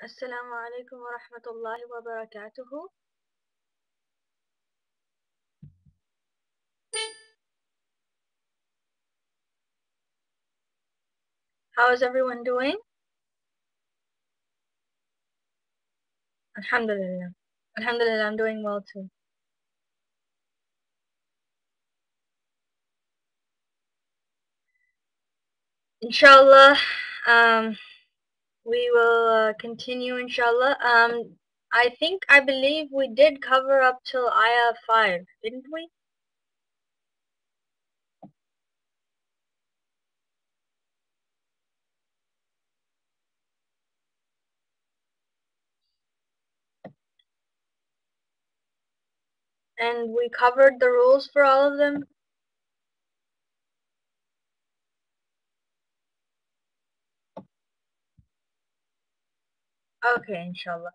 Assalamu alaikum wa rahmatullahi wa barakatuhu. How is everyone doing? Alhamdulillah. Alhamdulillah, I'm doing well too. Inshallah, we will continue inshallah. I believe we did cover up till ayah 5, didn't we? And we covered the rules for all of them? Okay, inshallah.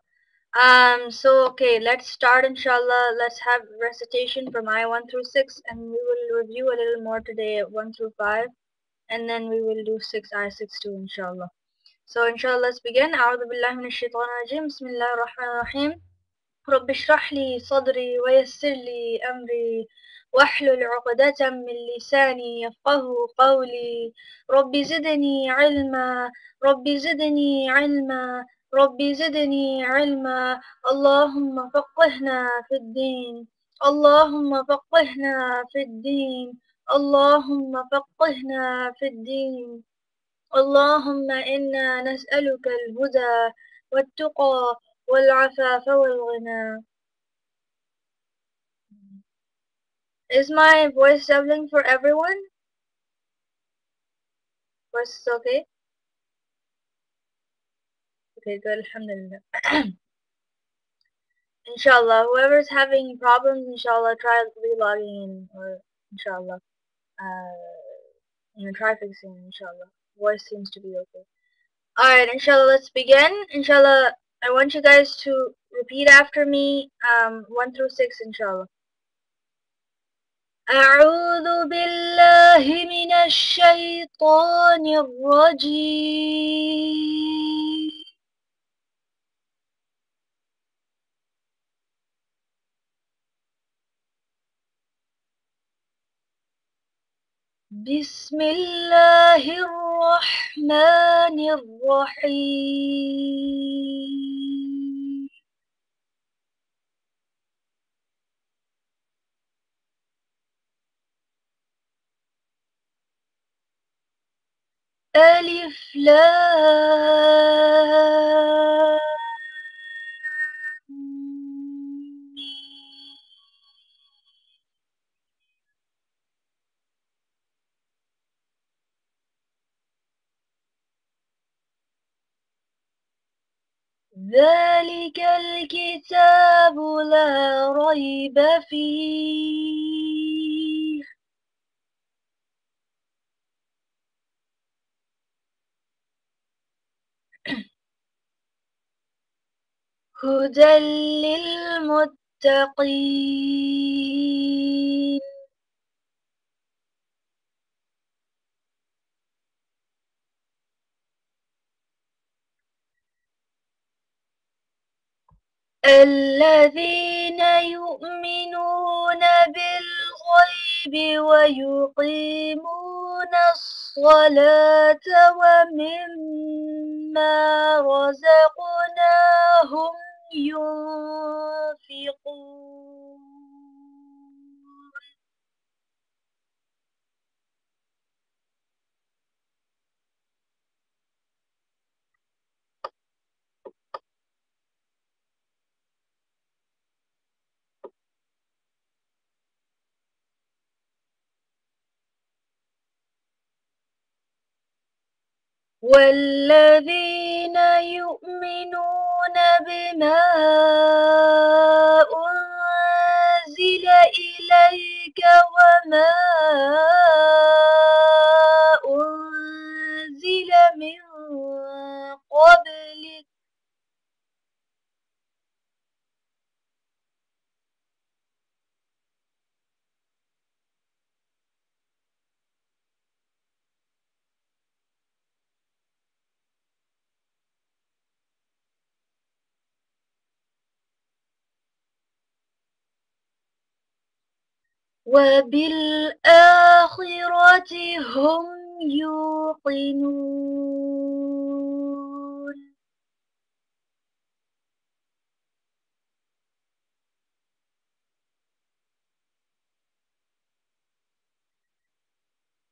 Okay, let's start inshallah. Let's have recitation from ayah 1 through 6, and we will review a little more today at 1 through 5, and then we will do 6 ayah 6 too, inshallah. So inshallah, let's begin. أعوذ بالله من الشيطان الرجيم. بسم الله الرحمن الرحيم. رب اشرح لي صدري ويسر لي أمري واحلل عقدة من لساني يفقه قولي رب زدني علما رب زدني علما رب زدني علما اللهم فقهنا في الدين اللهم فقهنا في الدين اللهم فقهنا في الدين اللهم إنا نسألك الهدى والتقى والعفاف والغنى. Is my voice doubling for everyone? Voice is okay? Okay, good, alhamdulillah. Inshallah, whoever's having problems, inshallah, try relogging in, or inshallah, try fixing it, inshallah. Voice seems to be okay. Alright, inshallah, let's begin. Inshallah, I want you guys to repeat after me, 1 through 6, inshallah. أعوذ بالله من الشيطان الرجيم بسم الله الرحمن الرحيم ألف لام ميم. ذلك الكتاب لا ريب فيه هدى للمتقين الذين يؤمنون بالغيب ويقيمون الصلاة ومما رزقناهم ينفقون والذين يؤمنون بما أنزل إليك وما أنزل من قبلك وبالآخرة هم يوقنون.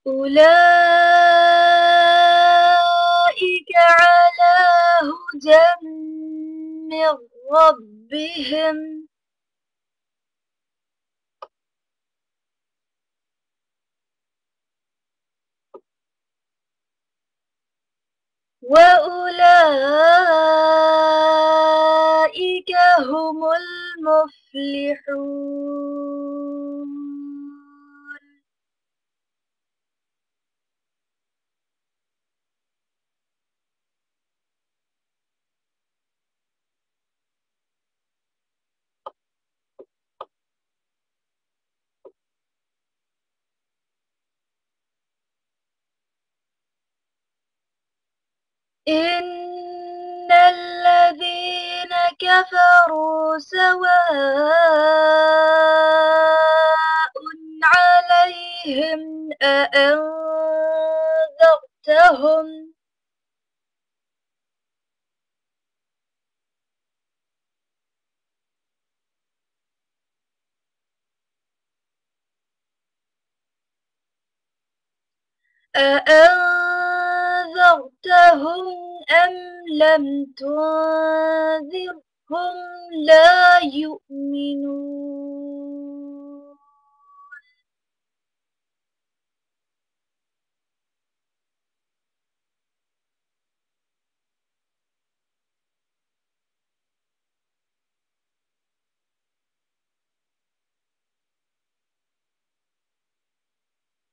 أولئك على هدى من ربهم وأولئك هم المفلحون. إن الذين كفروا سواء عليهم أأنذرتهم أم لم تنذرهم لا يؤمنون.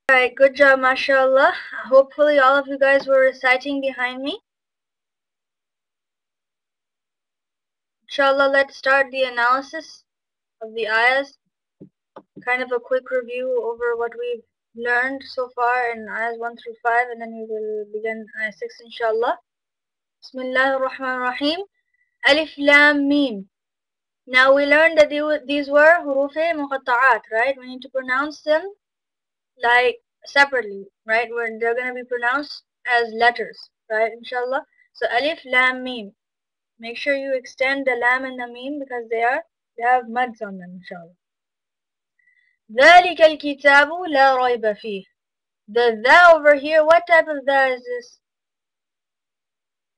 Alright, good job, mashallah. Hopefully all of you guys were reciting behind me. Inshallah, let's start the analysis of the ayahs. Kind of a quick review over what we've learned so far in ayahs 1 through 5, and then we will begin ayah 6 inshallah. Bismillah ar-Rahman ar-Rahim. Alif Lam Mim. Now we learned that these were hurufe muqatta'at, right? We need to pronounce them like separately, right? Where they're going to be pronounced as letters, right? Inshallah. So Alif Lam Mim. Make sure you extend the lam and the mim because they have mads on them, inshallah. ذَلِكَ الْكِتَابُ لَا رَيْبَ فِيهِ. The tha over here, what type of tha is this?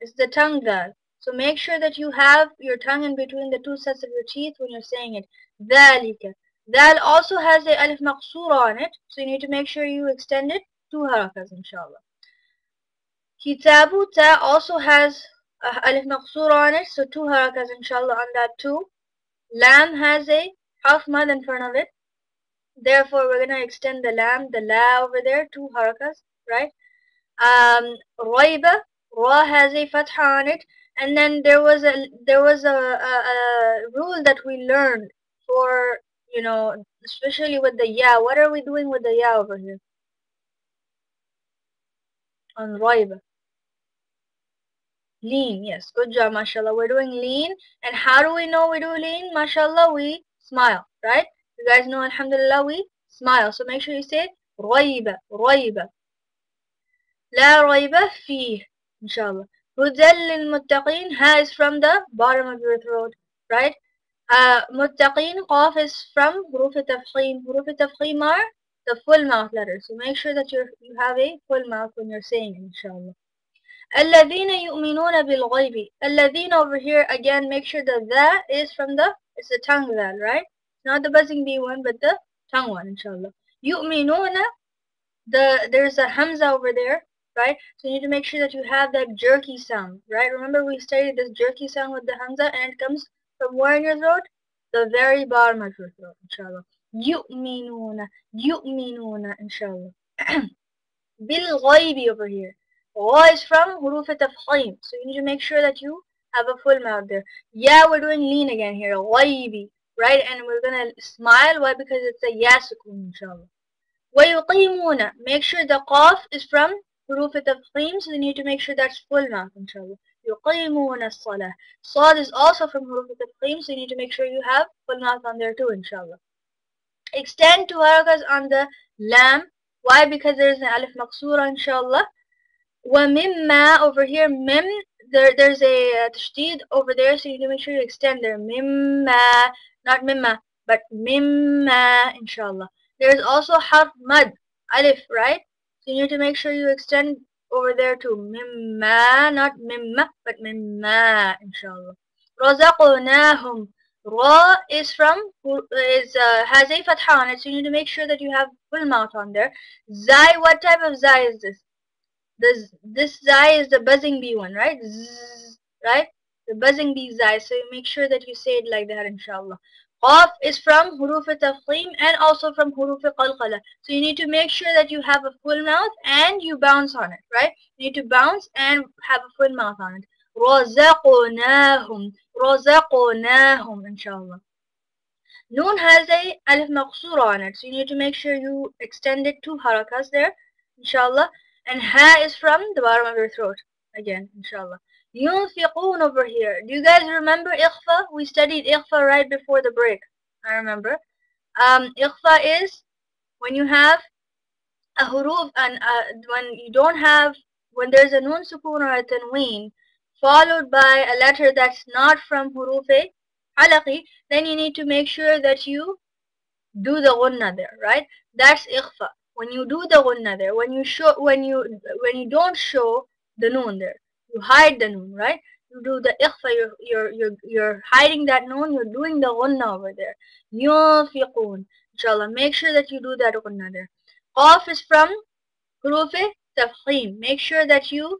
It's the tongue tha. So make sure that you have your tongue in between the two sets of your teeth when you're saying it. ذَلِكَ. That also has a alif maqsoora on it, so you need to make sure you extend it 2 harakas, inshallah. Kitabu ta also has alif maqsoora on it, so 2 harakas, inshallah, on that too. Lam has a half mad in front of it. Therefore, we're going to extend the lam, the la over there, 2 harakas, right? Raiba, ra has a fatha on it. And then there was a rule that we learned for, you know, especially with the ya. What are we doing with the ya over here? On raiba. Lean, yes, good job, mashallah. We're doing lean. And how do we know we do lean? Mashallah, we smile, right? You guys know, alhamdulillah, we smile. So make sure you say raiba, raiba. La raiba fih, inshallah. Hudal lil-muttaqeen, ha is from the bottom of your throat, right? Muttaqeen, qaf is from huruf tafkhim. Huruf tafkhim are the full mouth letters. So make sure that you have a full mouth when you're saying it, inshallah. الذين يؤمنون بالغيب. الذين over here, again, make sure that that is from it's the tongue that, right? Not the buzzing bee one, but the tongue one, inshallah. يؤمنون, there's a hamza over there, right? So you need to make sure that you have that jerky sound, right? Remember we studied this jerky sound with the hamza, and it comes from where in your throat? The very bottom of your throat, inshallah. يؤمنون, يؤمنون, inshallah. بالغيب over here. Gha is from huruf tafkhim. So you need to make sure that you have a full mouth there. Yeah, we're doing lean again here. Ghaibi, right? And we're gonna smile. Why? Because it's a ya sukun, inshallah. وَيُقِيمُونَ. Make sure the qaf is from huruf tafkhim. So you need to make sure that's full mouth, inshallah. يُقِيمُونَ الصَّلَاةِ. Sad is also from huruf tafkhim. So you need to make sure you have full mouth on there too, inshallah. Extend 2 harakas on the lam. Why? Because there's an alif maqsoora, inshallah. ومما over here, mim, there's a tashdid over there, so you need to make sure you extend there. Mimma, not mimma, but mimma, inshallah. There's also harf mad, alif, right? So you need to make sure you extend over there too. Mimma, not mimma, but mimma, inshallah. رزقناهم. Ra is from, has a fatha on it, so you need to make sure that you have full mouth on there. Zai, what type of zai is this? This zai is the buzzing bee one, right? Zzz, right? The buzzing bee zai. So you make sure that you say it like that, inshallah. Qaf is from huruf tafkhim and also from huruf qalqala. So you need to make sure that you have a full mouth and you bounce on it, right? You need to bounce and have a full mouth on it. رزقناهم رزقناهم, inshallah. Noon has a alif maqsoora on it, so you need to make sure you extend it 2 harakas there, inshallah. And ha is from the bottom of your throat, again, inshallah. Yunfiqoon over here. Do you guys remember ikhfa? We studied ikhfa right before the break. I remember. Ikhfa is when you have a huruf and when you don't have, when there's a noon sukoon or a tanween followed by a letter that's not from huruf halaqi, then you need to make sure that you do the gunna there, right? That's ikhfa. When you do the gunna there, when you don't show the noon there, you hide the noon, right? You do the ikhfa, you're hiding that noon, you're doing the gunna over there. Yunfiqoon. Inshallah, make sure that you do that gunna there. Qaf is from huruf tafkhim. Make sure that you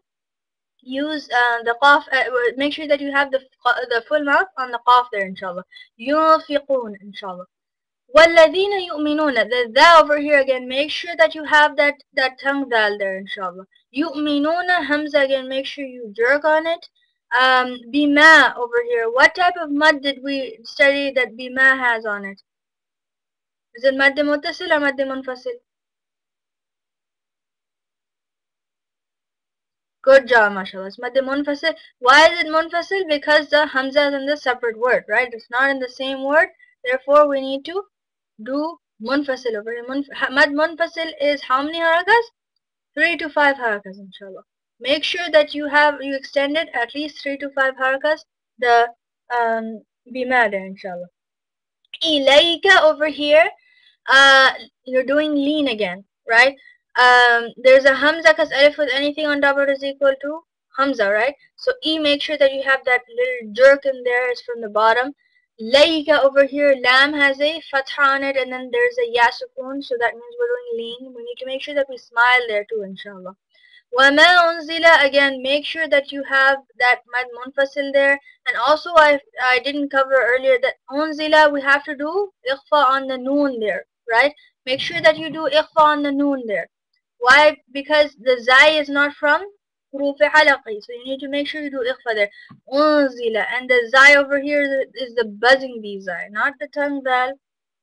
use the qaf, make sure that you have the full mouth on the qaf there, inshallah. Yunfiqoon, inshallah. وَالَّذِينَ يُؤْمِنُونَ, the tha over here again, make sure that you have that tongue dal there, inshallah. يُؤْمِنُونَ, hamza again, make sure you jerk on it. Bima over here, what type of mud did we study that bima has on it? Is it mad muttasil or mad munfasil? Good job, mashallah. It's mad munfasil. Why is it munfasil? Because the hamza is in the separate word, right? It's not in the same word. Therefore, we need to do munfasil over here. Mad munfasil is how many harakas? 3 to 5 harakas, inshallah. Make sure that you extended at least 3 to 5 harakas, the bima there, inshallah. Ilayka over here, you're doing lean again, right? There's a hamza because alif with anything on top of it is equal to hamza, right? So make sure that you have that little jerk in there. It's from the bottom. Layka over here, lam has a fatha on it, and then there's a ya sukun, so that means we're doing lean. We need to make sure that we smile there too, inshallah. Wama unzila, again, make sure that you have that mad munfasil there. And also, I didn't cover earlier that unzila, we have to do ikhfa on the noon there, right? Make sure that you do ikhfa on the noon there. Why? Because the zai is not from huruf halaqi, so you need to make sure you do ikhfa there. Unzila, and the zai over here is the buzzing bee zai, not the tongue dal,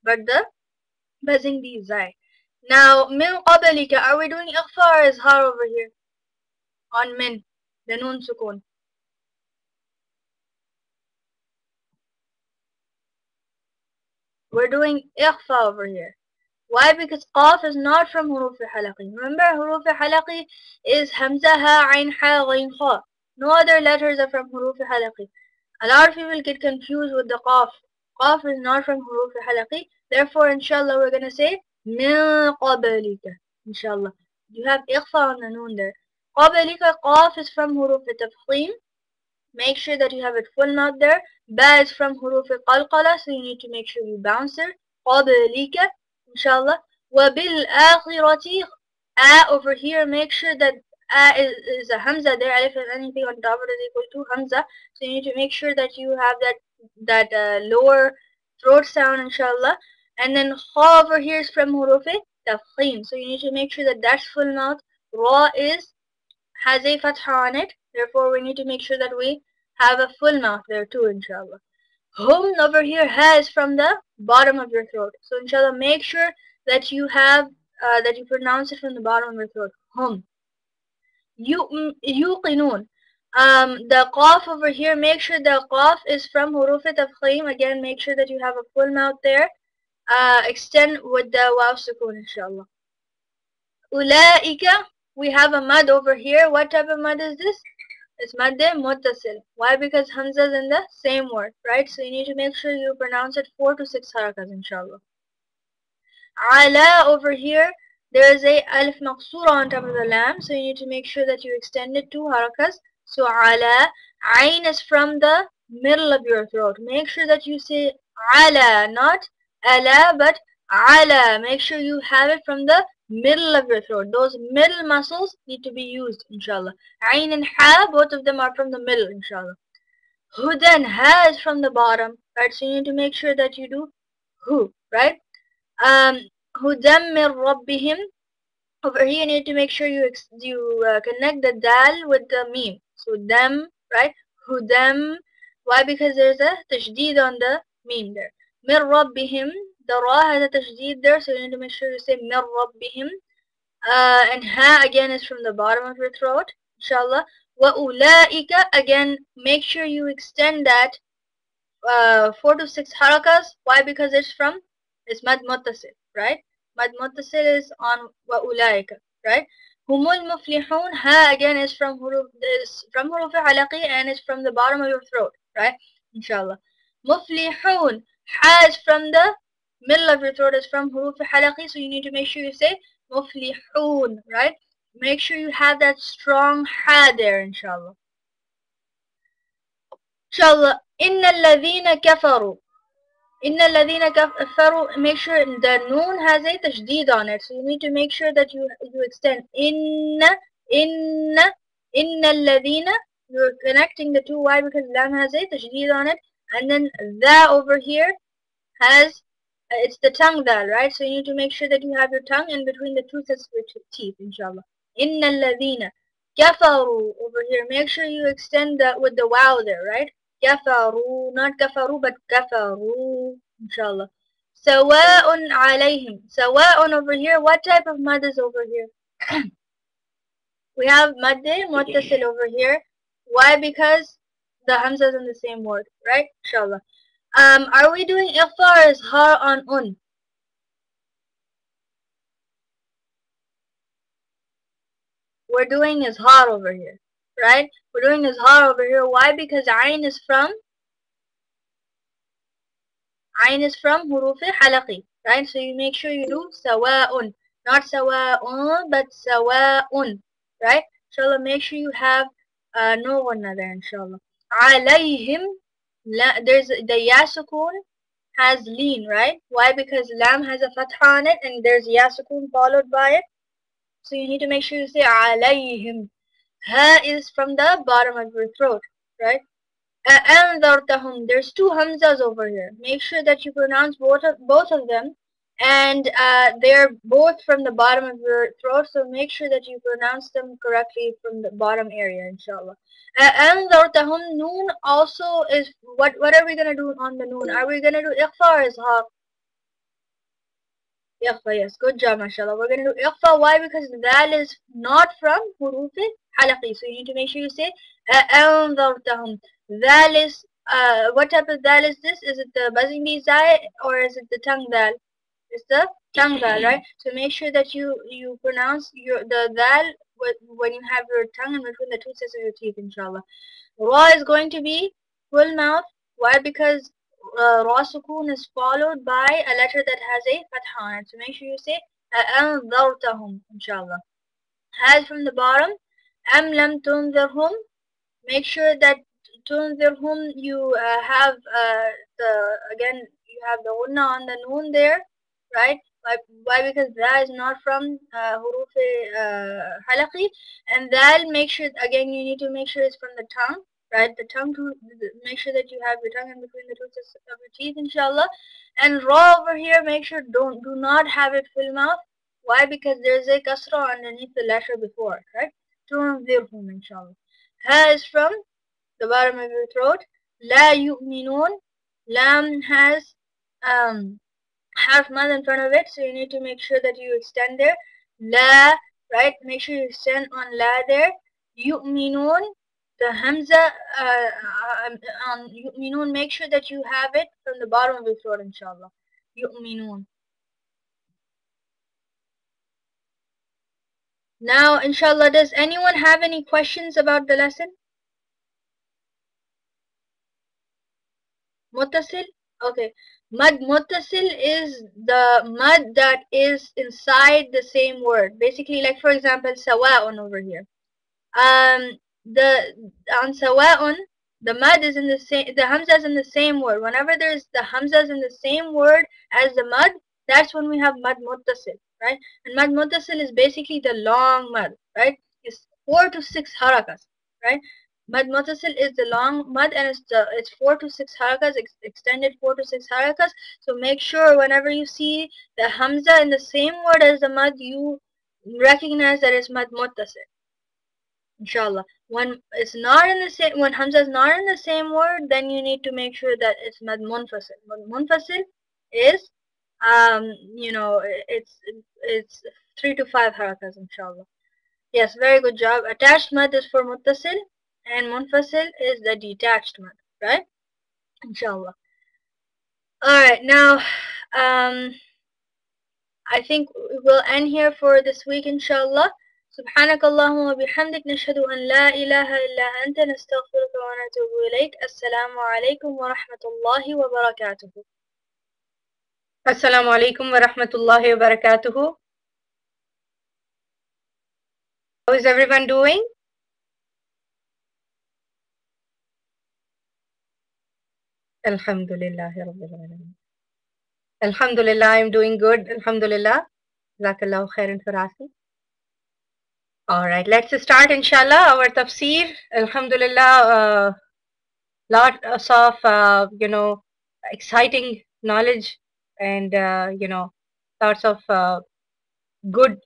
but the buzzing bee zai. Now, min qabalika, are we doing ikhfa or izhar over here? On min, the noon sukun. We're doing ikhfa over here. Why? Because qaf is not from huruf halaqi. Remember, huruf halaqi is hamza, ha, ain, ha, ghain, kha. No other letters are from huruf halaqi. A lot of people get confused with the qaf. Qaf is not from huruf halaqi. Therefore, inshallah, we're going to say min qabalika. Inshallah. You have ikhfa on the noon there. Qabalika, qaf is from huruf tafkhim. Make sure that you have it full mouth there. Ba is from huruf qalqala, so you need to make sure you bounce it. Qabalika, inshallah. Wabil akhirati, a over here, make sure that a is a hamza there. Alif and anything on top of it is equal to hamza. So you need to make sure that you have that lower throat sound, inshallah. And then kha over here is from huruf tafkhim. So you need to make sure that that's full mouth. Ra has a fatha on it. Therefore, we need to make sure that we have a full mouth there too, inshallah. Hum over here has from the bottom of your throat. So, inshallah, make sure that you have, that you pronounce it from the bottom of your throat. Hum. Yuqinun. The qaf over here, make sure the qaf is from huruf tafkhim. Again, make sure that you have a full mouth there. extend with the waw sukun, inshallah. Ulaika, we have a mad over here. What type of mad is this? It's madde muttasil. Why? Because Hamza is in the same word, right? So you need to make sure you pronounce it 4 to 6 harakas, inshallah. Ala over here, there is a alif maqsura on top of the lam, so you need to make sure that you extend it 2 harakas. So ala, ayn is from the middle of your throat. Make sure that you say ala, not ala, but ala. Make sure you have it from the middle of your throat. Those middle muscles need to be used, inshallah. Ayn and ha, both of them are from the middle, inshallah. Hudan, ha is from the bottom, right? So you need to make sure that you do hu, right? Hudam min rabbihim. Over here you need to make sure you connect the dal with the meme. So them, right? Hudam. Why? Because there's a tajdeed on the meme there. Min rabbihim. The ra has a tajdeed there, so you need to make sure you say min rabbihim. And ha again is from the bottom of your throat, inshallah. Wa ulaika, again, make sure you extend that 4 to 6 harakas. Why? Because it's mad muttasil, right? Mad muttasil is on wa ulaika, right? Humul muflihun, ha again is from huruf halaqi and is from the bottom of your throat, right? Inshallah. Muflihun, ha is from the middle of your throat, is from huruf halaqi, so you need to make sure you say muflihun, right? Make sure you have that strong ha there, inshallah. Inshallah. Inna alladhina kafaru. Inna alladhina kafaru. Make sure the noon has a tajdeed on it, so you need to make sure that you extend inna alladhina. You're connecting the two. Why? Because lam has a tajdeed on it, and then the over here has it's the tongue dal, right? So you need to make sure that you have your tongue in between the two sets of your teeth, inshallah. Inna alladhina kafaru over here. Make sure you extend that with the wow there, right? Kafaru, not kafaru, but kafaru, inshallah. Sawa'un alayhim. Sawa'un over here. What type of mad is over here? We have madde muttasil over here. Why? Because the hamza is in the same word, right? Inshallah. Are we doing ikhfa or izhar on un? We're doing izhar over here, right? We're doing izhar over here. Why? Because ayn is from huruf halaqi, right? So you make sure you do sawa'un, not sawa'un, but sawa'un, right? Inshallah, make sure you have no one there, inshallah. Alayhim, there's the ya sukun has lean, right? Why? Because lam has a fatha on it and there's ya sukun followed by it. So you need to make sure you say alayhim. Ha is from the bottom of your throat, right? أَأَنذَرْتَهُمْ. There's two hamzas over here. Make sure that you pronounce both of them, and they're both from the bottom of your throat. So make sure that you pronounce them correctly from the bottom area, inshallah. أَأَنذَرْتَهُمْ. Noon also is what are we gonna do on the noon? Are we gonna do ikhfa or izhar? Ikhfa, yes. Good job, mashallah. We're gonna do ikhfa. Why? Because that is not from huruf halaqi. So you need to make sure you say أَأَنذَرْتَهُمْ. Dal is, what type of dal is this? Is it the buzzing bee zai or is it the tongue dal? It's the tongue dal, right? So make sure that you pronounce the dal when you have your tongue in between the two sets of your teeth, inshallah. Ra is going to be full mouth. Why? Because ra sukun is followed by a letter that has a fatha on it. So make sure you say أَأَنذَرْتَهُمْ, inshallah. Has from the bottom. أَمْ لَمْ تُنذِرْهُمْ. Make sure that tunzirhum you have you have the unna on the noon there, right? Why? Because that is not from huruf halaqi, and that make sure again you need to make sure it's from the tongue, right? The tongue to make sure that you have your tongue in between the two sets of your teeth, inshallah. And ra over here, make sure do not have it full mouth. Why? Because there's a kasra underneath the letter before, right? Tunzirhum, inshallah. Ha is from the bottom of your throat. La yu'minun. Lam has half mad in front of it, so you need to make sure that you extend there. La, right? Make sure you extend on la there. Yu'minun. The hamza on yu'minun, make sure that you have it from the bottom of your throat, inshallah. يؤمنون. Now, inshallah, does anyone have any questions about the lesson? Muttasil? Okay. Mad muttasil is the mud that is inside the same word. Basically, like for example, sawa'un over here. The on sawa'un, the mud is in the same, the hamza is in the same word. Whenever there's the hamza is in the same word as the mud, that's when we have mad muttasil, right? And mad muttasil is basically the long mud, right? It's 4 to 6 harakas, right? Mad muttasil is the long mud, and it's 4 to 6 harakas, extended 4 to 6 harakas. So make sure whenever you see the hamza in the same word as the mud, you recognize that it's mad muttasil. Inshallah. When it's not in the same, when hamza is not in the same word, then you need to make sure that it's mad munfasil. Mad munfasil is, you know, it's 3 to 5 harakas, inshallah. Yes, very good job. Attached mad is for muttasil, and munfasil is the detached mad, right? Inshallah. All right, now, I think we'll end here for this week, inshallah. سبحانك اللهم وبحمدك نشهد أن لا إله إلا أنت نستغفرك ونتوب إليك. السلام عليكم ورحمة الله وبركاته. Assalamu alaikum wa rahmatullahi wa barakatuhu. How is everyone doing? Alhamdulillahi Rabbil Alameen. Alhamdulillah, I'm doing good. Alhamdulillah. Jazakallahu khairan for asking. Alright, let's start inshallah our tafsir. Alhamdulillah, lots of, exciting knowledge and, lots of good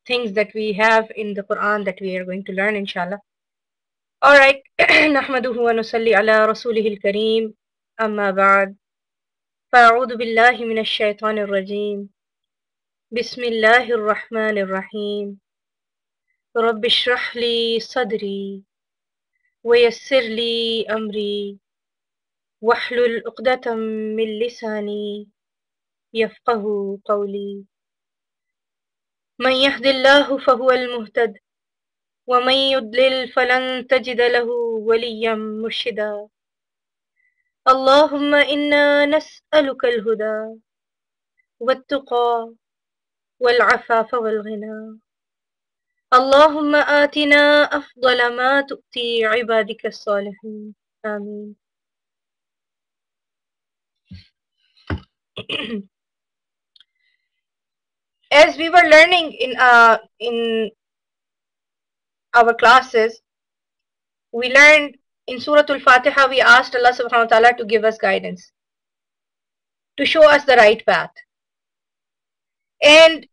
things that we have in the Quran that we are going to learn inshallah. Alright, نحمده ونصلي على رسوله الكريم أما بعد فأعوذ بالله من الشيطان الرجيم بسم الله الرحمن الرحيم رب اشرح لي صدري ويسر لي أمري واحلل عقدة من لساني يفقه قولي من يهد الله فهو المهتد ومن يضلل فلن تجد له وليا مرشدا اللهم إنا نسألك الهدى والتقى والعفاف والغنى اللهم آتنا أفضل ما تؤتي عبادك الصالحين آمين. As we were learning in our classes, we learned in Surah Al-Fatiha, we asked Allah subhanahu wa ta'ala to give us guidance, to show us the right path. And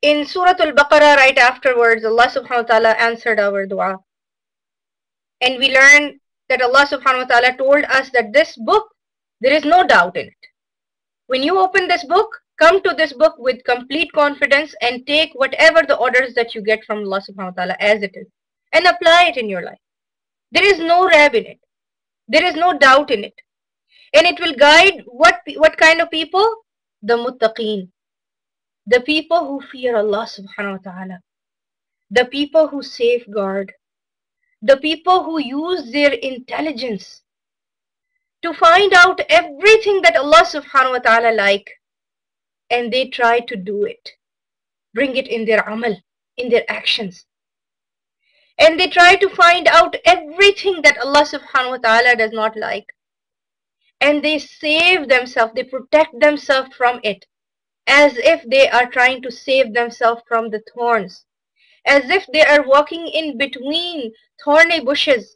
in Surah Al-Baqarah, right afterwards, Allah subhanahu wa ta'ala answered our dua. And we learned that Allah subhanahu wa ta'ala told us that this book, there is no doubt in it. When you open this book, come to this book with complete confidence and take whatever the orders that you get from Allah subhanahu wa ta'ala as it is and apply it in your life. There is no rab in it. There is no doubt in it. And it will guide what kind of people? The muttaqeen. The people who fear Allah subhanahu wa ta'ala. The people who safeguard. The people who use their intelligence to find out everything that Allah subhanahu wa ta'ala like, and they try to do it, bring it in their amal, in their actions. And they try to find out everything that Allah subhanahu wa ta'ala does not like, and they save themselves, they protect themselves from it, as if they are trying to save themselves from the thorns, as if they are walking in between thorny bushes.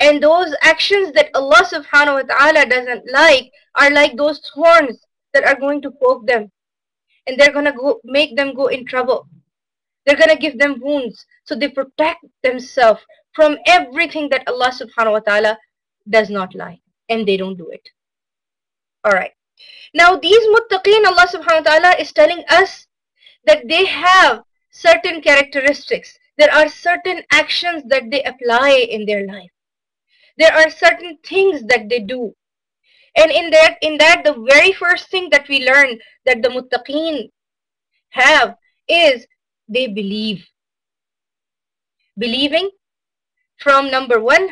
And those actions that Allah subhanahu wa ta'ala doesn't like are like those thorns that are going to poke them. And they're going to make them go in trouble. They're going to give them wounds. So they protect themselves from everything that Allah subhanahu wa ta'ala does not like. And they don't do it. Alright. Now these muttaqeen, Allah subhanahu wa ta'ala is telling us that they have certain characteristics. There are certain actions that they apply in their life. There are certain things that they do. And in that, the very first thing that we learn that the muttaqeen have is they believe. Believing from number one,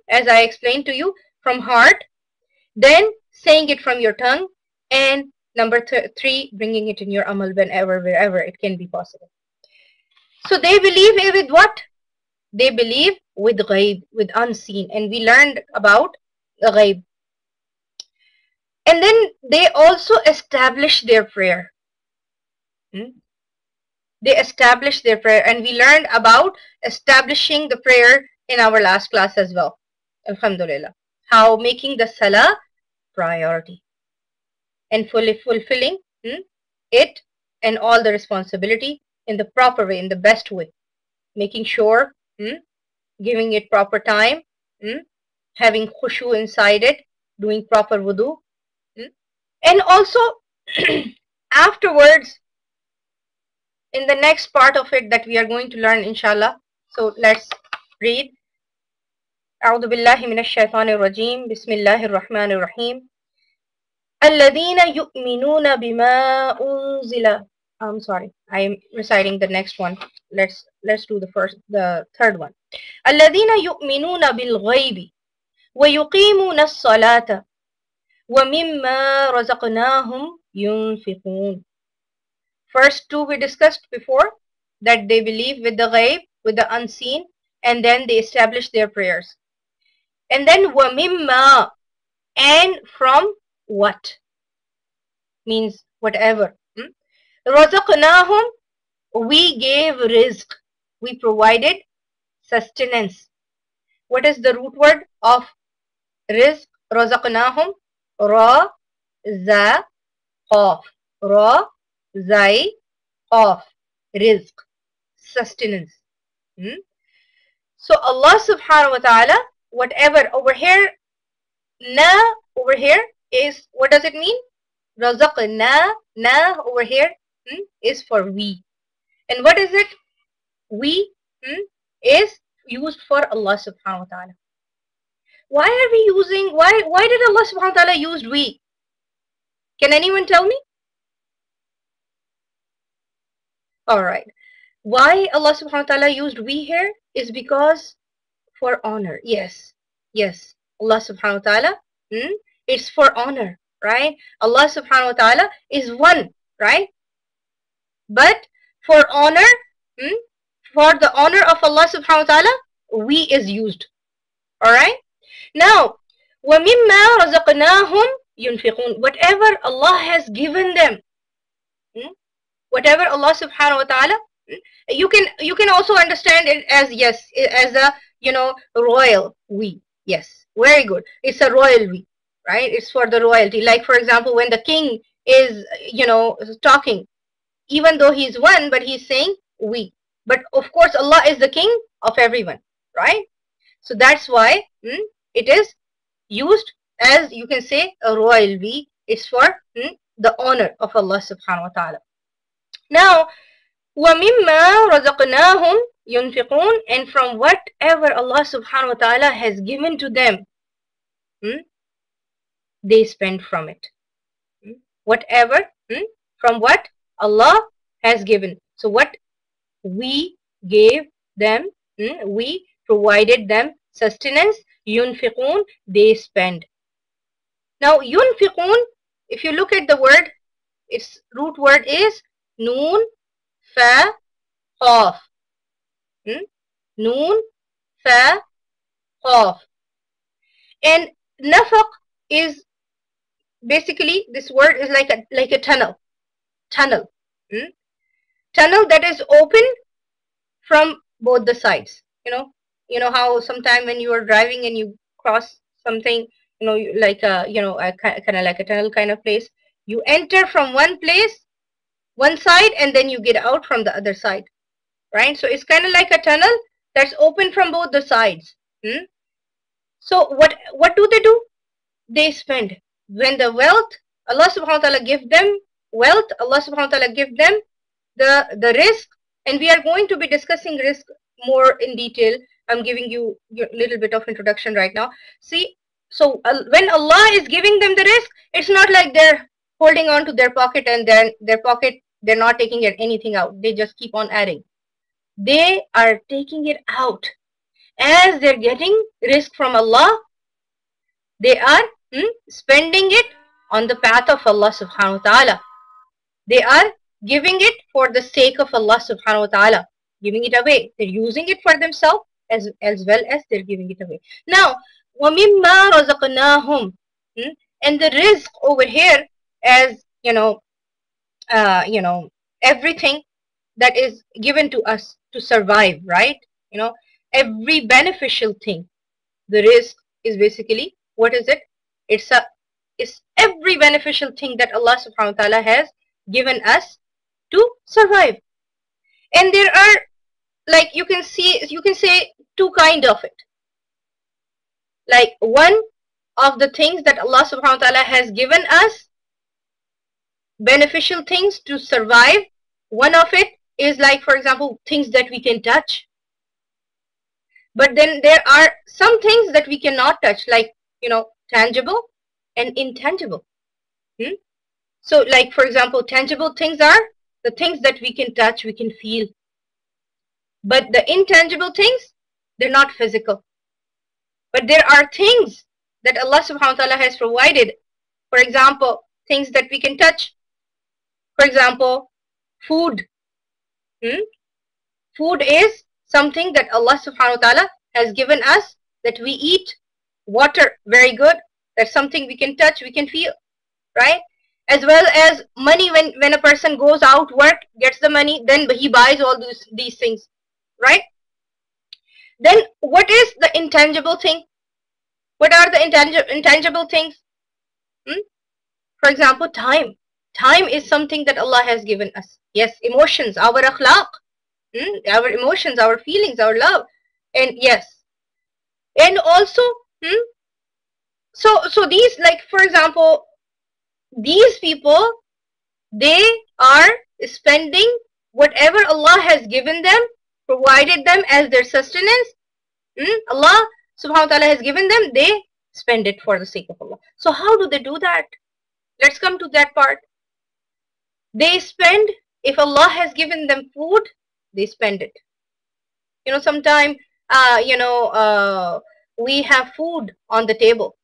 as I explained to you, from heart, then saying it from your tongue, and number three, bringing it in your amal wherever it can be possible. So they believe with what? They believe with ghaib, with unseen, and we learned about the ghaib. And then they also establish their prayer. They establish their prayer, and we learned about establishing the prayer in our last class as well. Alhamdulillah. How making the salah priority and fully fulfilling it and all the responsibility in the proper way, in the best way. Making sure, giving it proper time, having khushu inside it, doing proper wudu. And also, afterwards, in the next part of it that we are going to learn, inshallah. So let's read. أعوذ بالله من الشيطان الرجيم بسم الله الرحمن الرحيم الذين يؤمنون بما أنزل. I'm sorry, I am reciting the next one. Let's do the third one. الذين يؤمنون بالغيب ويقيمون الصلاة ومما رزقناهم ينفقون. First two we discussed before, that they believe with the ghaib, with the unseen, and then they establish their prayers. And then وَمِمَّا, and from what? Means whatever. رَزَقْنَاهُمْ, we gave rizq, we provided sustenance. What is the root word of rizq? رَزَقْنَاهُمْ, ra, za, qaf. Ra, zai, qaf. Rizq, sustenance. So Allah subhanahu wa ta'ala, whatever over here, na over here is, what does it mean? Razaqna, na over here is for we. And what is it? We is used for Allah subhanahu wa ta'ala. Why are we using, why did Allah subhanahu wa ta'ala use we? Can anyone tell me? Alright. Why Allah subhanahu wa ta'ala used we here is because for honor. Yes. Yes. Allah subhanahu wa ta'ala, it's for honor, right? Allah subhanahu wa ta'ala is one, right? But for honor, for the honor of Allah subhanahu wa ta'ala, we is used. Alright? Now, وَمِمَّا رَزَقْنَاهُمْ يُنْفِقُونَ. Whatever Allah has given them, whatever Allah subhanahu wa ta'ala, you can also understand it as, yes, as a, royal we. Yes, very good. It's a royal we, right? It's for the royalty. Like, for example, when the king is, talking, even though he's one, but he's saying we. But of course, Allah is the king of everyone, right? So that's why it is used as, you can say, a royal we. It's for the honor of Allah subhanahu wa ta'ala. Now, وَمِمَّا رَزَقْنَاهُمْ يُنْفِقُونَ, and from whatever Allah subhanahu wa ta'ala has given to them, they spend from it. Whatever, from what Allah has given. So what we gave them, we provided them sustenance, يُنْفِقُونَ, they spend. Now, يُنْفِقُونَ, if you look at the word, its root word is noon, fa, qaf. Noon, fa, qaf. And nafaq is basically, this word is like a tunnel. Tunnel that is open from both the sides. You know how sometime when you are driving and you cross something, like a kind of like a tunnel kind of place, you enter from one place, one side, and then you get out from the other side, right? So it's kind of like a tunnel that's open from both the sides. So what do? They spend. When the wealth, Allah subhanahu wa ta'ala give them wealth, Allah subhanahu wa ta'ala give them the risk, and we are going to be discussing risk more in detail. I'm giving you a little bit of introduction right now. See, So when Allah is giving them the risk, it's not like they're holding on to their pocket and then their pocket, they're not taking anything out. They just keep on adding. They are taking it out. As they're getting risk from Allah, they are spending it on the path of Allah subhanahu wa ta'ala. They are giving it for the sake of Allah subhanahu wa ta'ala, giving it away. They're using it for themselves as well as they're giving it away. Now, وَمِمَّا رَزَقْنَاهُمْ, and the risk over here, as everything that is given to us to survive, right? Every beneficial thing, the risk is basically, what is it? It's every beneficial thing that Allah subhanahu wa ta'ala has given us to survive. And there are, like, you can say two kind of it. Like, one of the things that Allah subhanahu wa ta'ala has given us, beneficial things to survive, one of it is, like, for example, things that we can touch. But then there are some things that we cannot touch, like, tangible and intangible. So, like, for example, tangible things are the things that we can touch, we can feel. But the intangible things, they're not physical. But there are things that Allah subhanahu wa ta'ala has provided. For example, things that we can touch. For example, food. Food is something that Allah subhanahu wa ta'ala has given us, that we eat. Water, very good. That's something we can touch, we can feel, right? As well as money, when a person goes out, work, gets the money, then he buys all these things, right? Then what is the intangible thing? What are the intangible things? For example, time. Time is something that Allah has given us. Yes, emotions, our akhlaq, our emotions, our feelings, our love. And yes. And also, so these, like, for example, these people, they are spending whatever Allah has given them, provided them as their sustenance. Allah subhanahu wa ta'ala has given them, they spend it for the sake of Allah. So how do they do that? Let's come to that part. They spend, if Allah has given them food, they spend it. Sometimes, we have food on the table,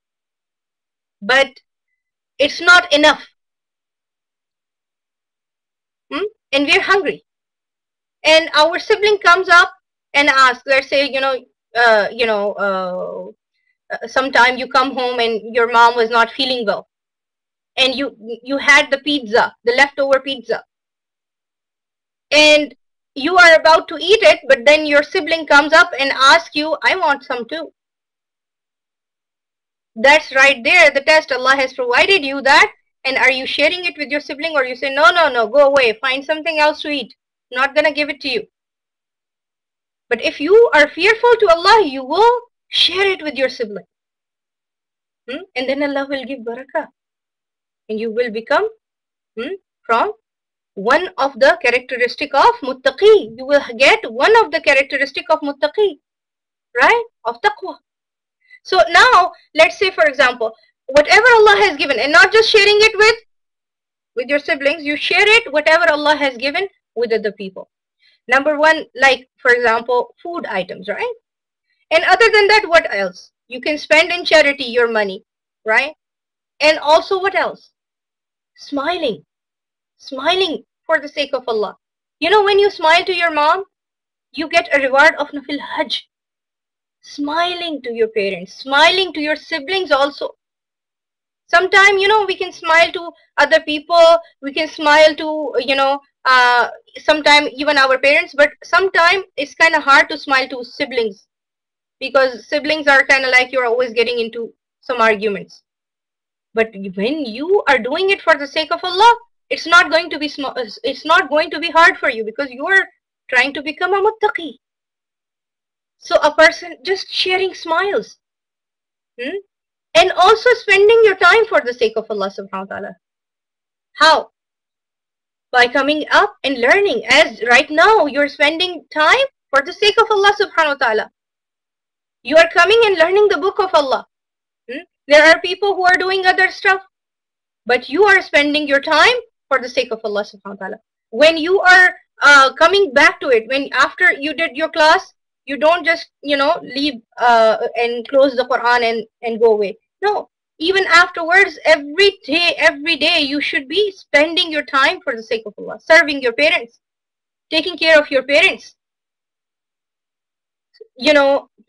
but it's not enough. And we're hungry. And our sibling comes up and asks, let's say, sometime you come home and your mom was not feeling well. And you had the pizza, the leftover pizza. And you are about to eat it, but then your sibling comes up and asks you, I want some too. That's right there, the test. Allah has provided you that. And are you sharing it with your sibling, or you say, no, go away, find something else to eat. I'm not going to give it to you. But if you are fearful to Allah, you will share it with your sibling. And then Allah will give barakah. And you will become from one of the characteristic of muttaqi. You will get one of the characteristic of muttaqi, right? Of taqwa. So now, let's say, for example, whatever Allah has given, and not just sharing it with your siblings, you share it, whatever Allah has given, with other people. Number one, like, for example, food items, right? And other than that, what else? You can spend in charity your money, right? And also, what else? Smiling. Smiling for the sake of Allah. When you smile to your mom, you get a reward of Nafil Hajj. Smiling to your parents, smiling to your siblings also. Sometimes, we can smile to other people, we can smile to, sometimes even our parents, but sometimes it's kind of hard to smile to siblings, because siblings are kind of like, you're always getting into some arguments. But when you are doing it for the sake of Allah, it's not going to be hard for you, because you are trying to become a muttaqi. So a person just sharing smiles. And also spending your time for the sake of Allah subhanahu wa ta'ala. How? By coming up and learning. As right now, you're spending time for the sake of Allah subhanahu wa ta'ala. You are coming and learning the book of Allah. There are people who are doing other stuff, but you are spending your time for the sake of Allah subhanahu wa ta'ala. When you are coming back to it, when after you did your class, you don't just, leave and close the Quran and go away. No, even afterwards, every day, you should be spending your time for the sake of Allah, serving your parents, taking care of your parents,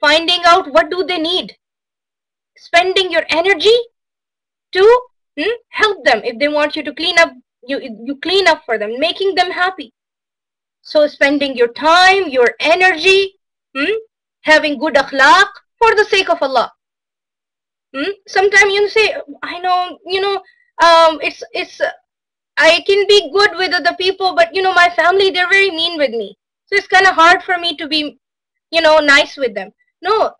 finding out what do they need, spending your energy to help them. If they want you to clean up, you clean up for them, making them happy. So spending your time, your energy, having good akhlaq for the sake of Allah. Sometimes you say, I know, it's I can be good with other people, but my family, they're very mean with me. So it's kind of hard for me to be, nice with them. No,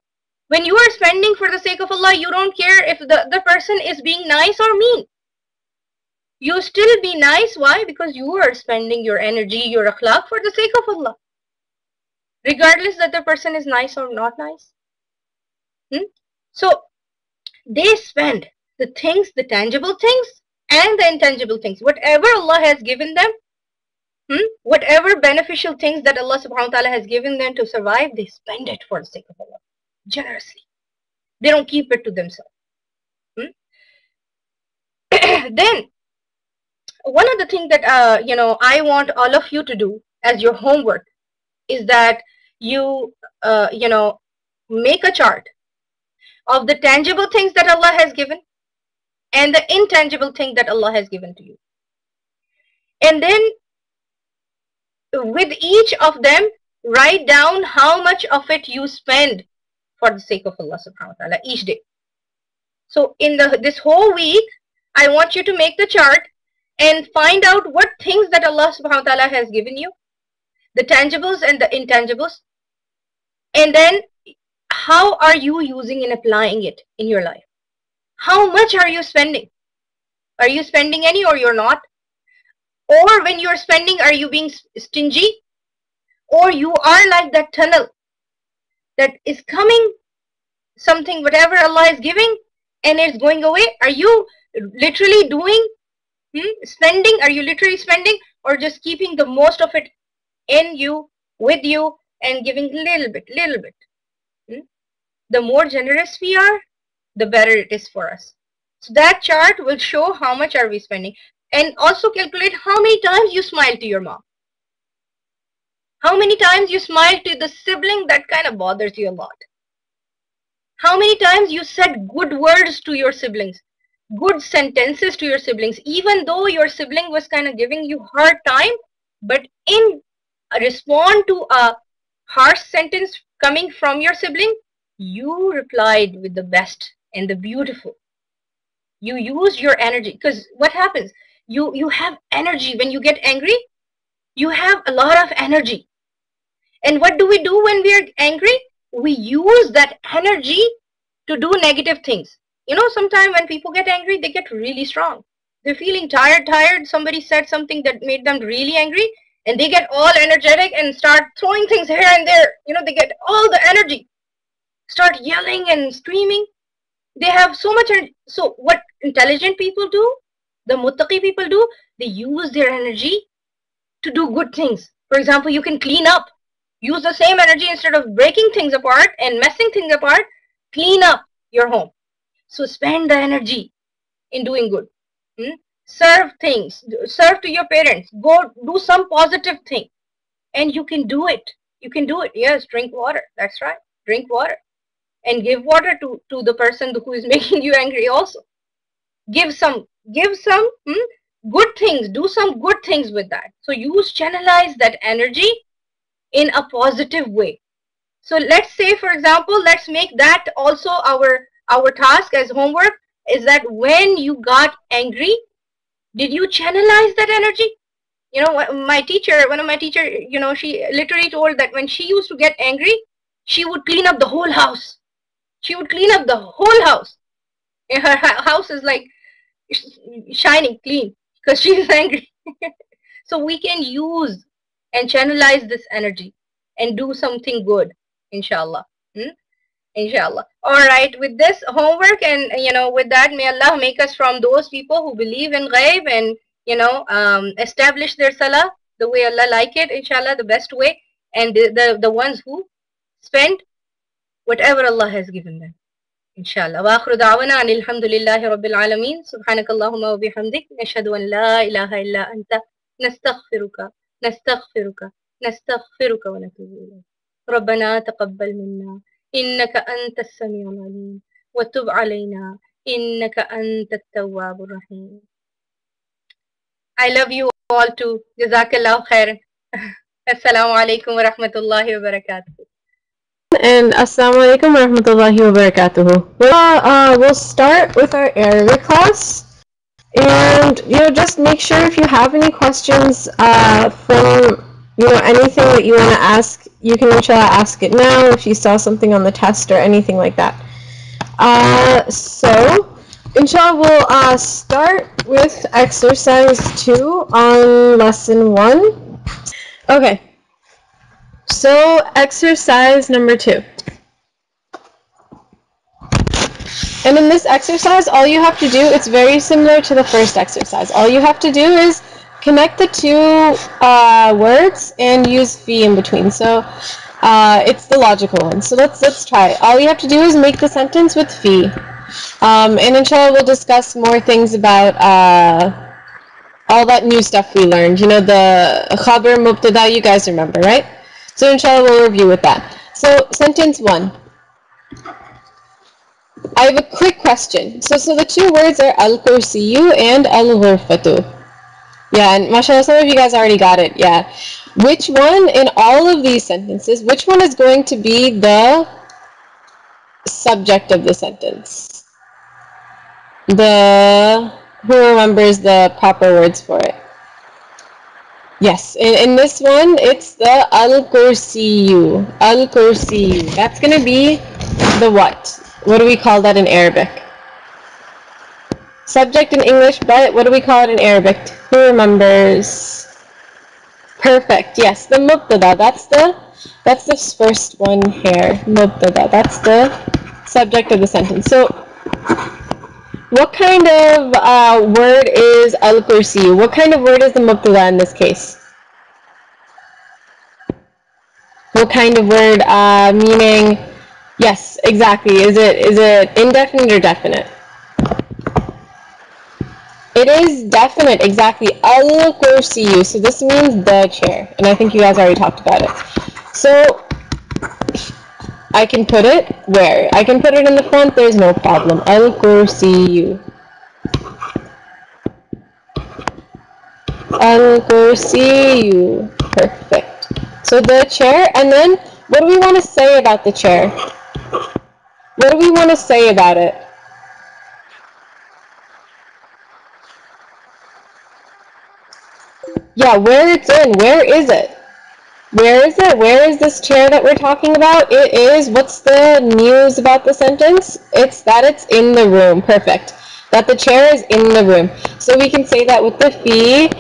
when you are spending for the sake of Allah, you don't care if the person is being nice or mean. You still be nice. Why? Because you are spending your energy, your akhlaq for the sake of Allah. Regardless that the person is nice or not nice. So they spend the things, the tangible things and the intangible things. Whatever Allah has given them, whatever beneficial things that Allah subhanahu wa ta'ala has given them to survive, they spend it for the sake of Allah. Generously. They don't keep it to themselves. Then, one of the things that I want all of you to do as your homework is that you make a chart of the tangible things that Allah has given and the intangible thing that Allah has given to you. And then with each of them, write down how much of it you spend for the sake of Allah subhanahu wa ta'ala each day. So in this whole week, I want you to make the chart and find out what things that Allah subhanahu wa ta'ala has given you, the tangibles and the intangibles, and then how are you using and applying it in your life? How much are you spending? Are you spending any or you're not? Or when you're spending, are you being stingy? Or you are like that tunnel that is coming, something, whatever Allah is giving, and it's going away. Are you literally doing spending? Are you literally spending, or just keeping the most of it in you, with you, and giving little bit? The more generous we are, the better it is for us. So that chart will show how much are we spending, and also calculate how many times you smile to your mom. How many times you smile to the sibling that kind of bothers you a lot. How many times you said good words to your siblings, good sentences to your siblings, even though your sibling was kind of giving you hard time, but in response to a harsh sentence coming from your sibling, you replied with the best and the beautiful. You used your energy, because what happens? You have energy when you get angry. You have a lot of energy. And what do we do when we are angry? We use that energy to do negative things. Sometimes when people get angry, they get really strong. They're feeling tired. Somebody said something that made them really angry, and they get all energetic and start throwing things here and there. They get all the energy. Start yelling and screaming. They have so much energy. So what intelligent people do, the muttaqi people do, they use their energy to do good things. For example, you can clean up. Use the same energy instead of breaking things apart and messing things apart. Clean up your home. So spend the energy in doing good. Serve things. Serve to your parents. Go do some positive thing. And you can do it. You can do it. Yes, drink water. That's right. Drink water. And give water to the person who is making you angry also. Give some good things. Do some good things with that. So channelize that energy in a positive way. So let's say, for example, let's make that also our task as homework, is that when you got angry, did you channelize that energy? One of my teacher, she literally told that when she used to get angry, she would clean up the whole house. She would clean up the whole house. And her house is like shining clean because she is angry. So we can use and channelize this energy and do something good, inshallah. Inshallah. Alright, with this homework and with that, may Allah make us from those people who believe in ghaib and establish their salah the way Allah like it, inshallah, the best way, and the ones who spend whatever Allah has given them. inshallah. Wa akhiru da'wana anil hamdulillahi rabbil alamin. Subhanakallahumma wa bihamdik. Nashhadu an la ilaha illa anta. Nastaghfiruka. Nastaghfiruka. Nastaghfiruka wa natubu ilayk. ربنا تقبل منا إنك أنت السميع العليم وتب علينا إنك أنت التواب الرحيم. I love you all too. Jazakallah khairan. Assalamu alaikum wa rahmatullahi wa barakatuh. And assalamu alaikum wa rahmatullahi wa barakatuhu. We'll start with our Arabic class, and just make sure if you have any questions from anything that you want to ask, you can inshallah ask it now if you saw something on the test or anything like that. So inshallah we'll start with exercise 2 on lesson 1. Okay. So, exercise number 2. And in this exercise, all you have to do, it's very similar to the first exercise. All you have to do is connect the two words and use fi in between. So, it's the logical one. So let's try it. All you have to do is make the sentence with fi. And inshallah, we'll discuss more things about all that new stuff we learned. The khabar, mubtada, you guys remember, right? So inshallah we'll review with that. So sentence 1. I have a quick question. So the two words are al-kursiyu and al-ghurfatu. Yeah, and mashallah, some of you guys already got it. Yeah. Which one in all of these sentences, which one is going to be the subject of the sentence? Who remembers the proper words for it? Yes, in this one, it's the al-kursiyu. Al-kursiyu. That's going to be the what? What do we call that in Arabic? Subject in English, but what do we call it in Arabic? Who remembers? Perfect. Yes, the mubtada. That's the first one here. Mubtada. That's the subject of the sentence. So, what kind of word is al-kursi? What kind of word is the mubtada in this case? What kind of word, meaning, yes, exactly. Is it indefinite or definite? It is definite, exactly. Al-kursi. So this means the chair. And I think you guys already talked about it. So, I can put it where? I can put it in the front, there's no problem. Al-kursiyu. Al-kursiyu. Perfect. So the chair, and then what do we want to say about the chair? What do we want to say about it? Yeah, where it's in. Where is it? Where is it? Where is this chair that we're talking about? It is, what's the news about the sentence? It's that it's in the room. Perfect. That the chair is in the room. So we can say that with the fi.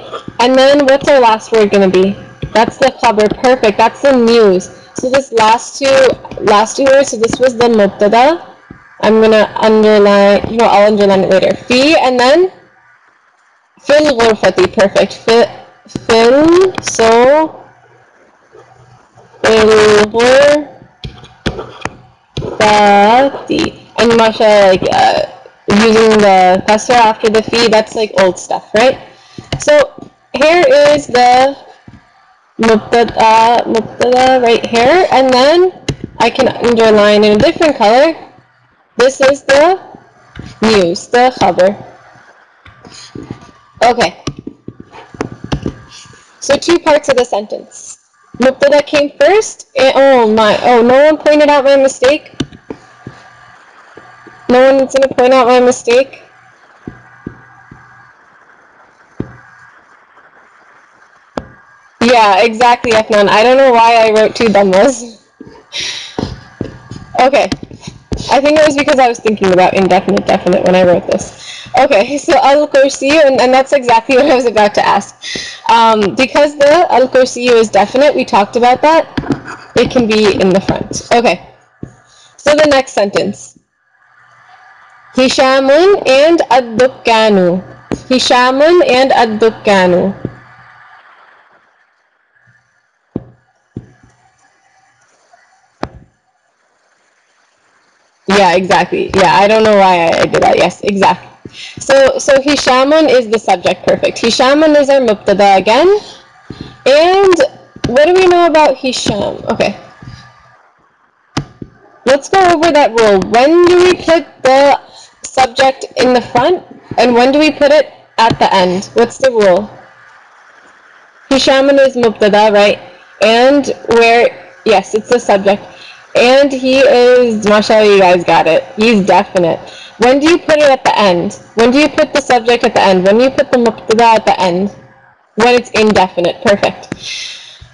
And then what's our last word going to be? That's the khabar. Perfect. That's the news. So this last two words, so this was the mubtada. I'm going to underline, I'll underline it later. Fi, and then fil ghurfati. Perfect. Fil, so and masha, using the kasra after the fi, that's like old stuff, right? So here is the mubtada right here, and then I can underline in a different color. This is the news, the khabar. Okay. So two parts of the sentence. Mubtada came first, and no one pointed out my mistake? No one's going to point out my mistake? Yeah, exactly, Afnan. I don't know why I wrote two dhammas. Okay. I think it was because I was thinking about indefinite, definite when I wrote this. Okay, so al-kursiyu, and that's exactly what I was about to ask. Because the al-kursiyu is definite, we talked about that, it can be in the front. Okay. So the next sentence. Hishamun and ad-dukkanu. Hishamun and ad-dukkanu. Yeah, exactly. Yeah, I don't know why I did that. Yes, exactly. So Hishamun is the subject. Perfect. Hishamun is our mubtada again. And what do we know about Hisham? Okay. Let's go over that rule. When do we put the subject in the front? And when do we put it at the end? What's the rule? Hishamun is mubtada, right? And where, yes, it's the subject. And he is, mashallah, you guys got it. He's definite. When do you put it at the end? When do you put the subject at the end? When do you put the mubtada at the end? When it's indefinite. Perfect.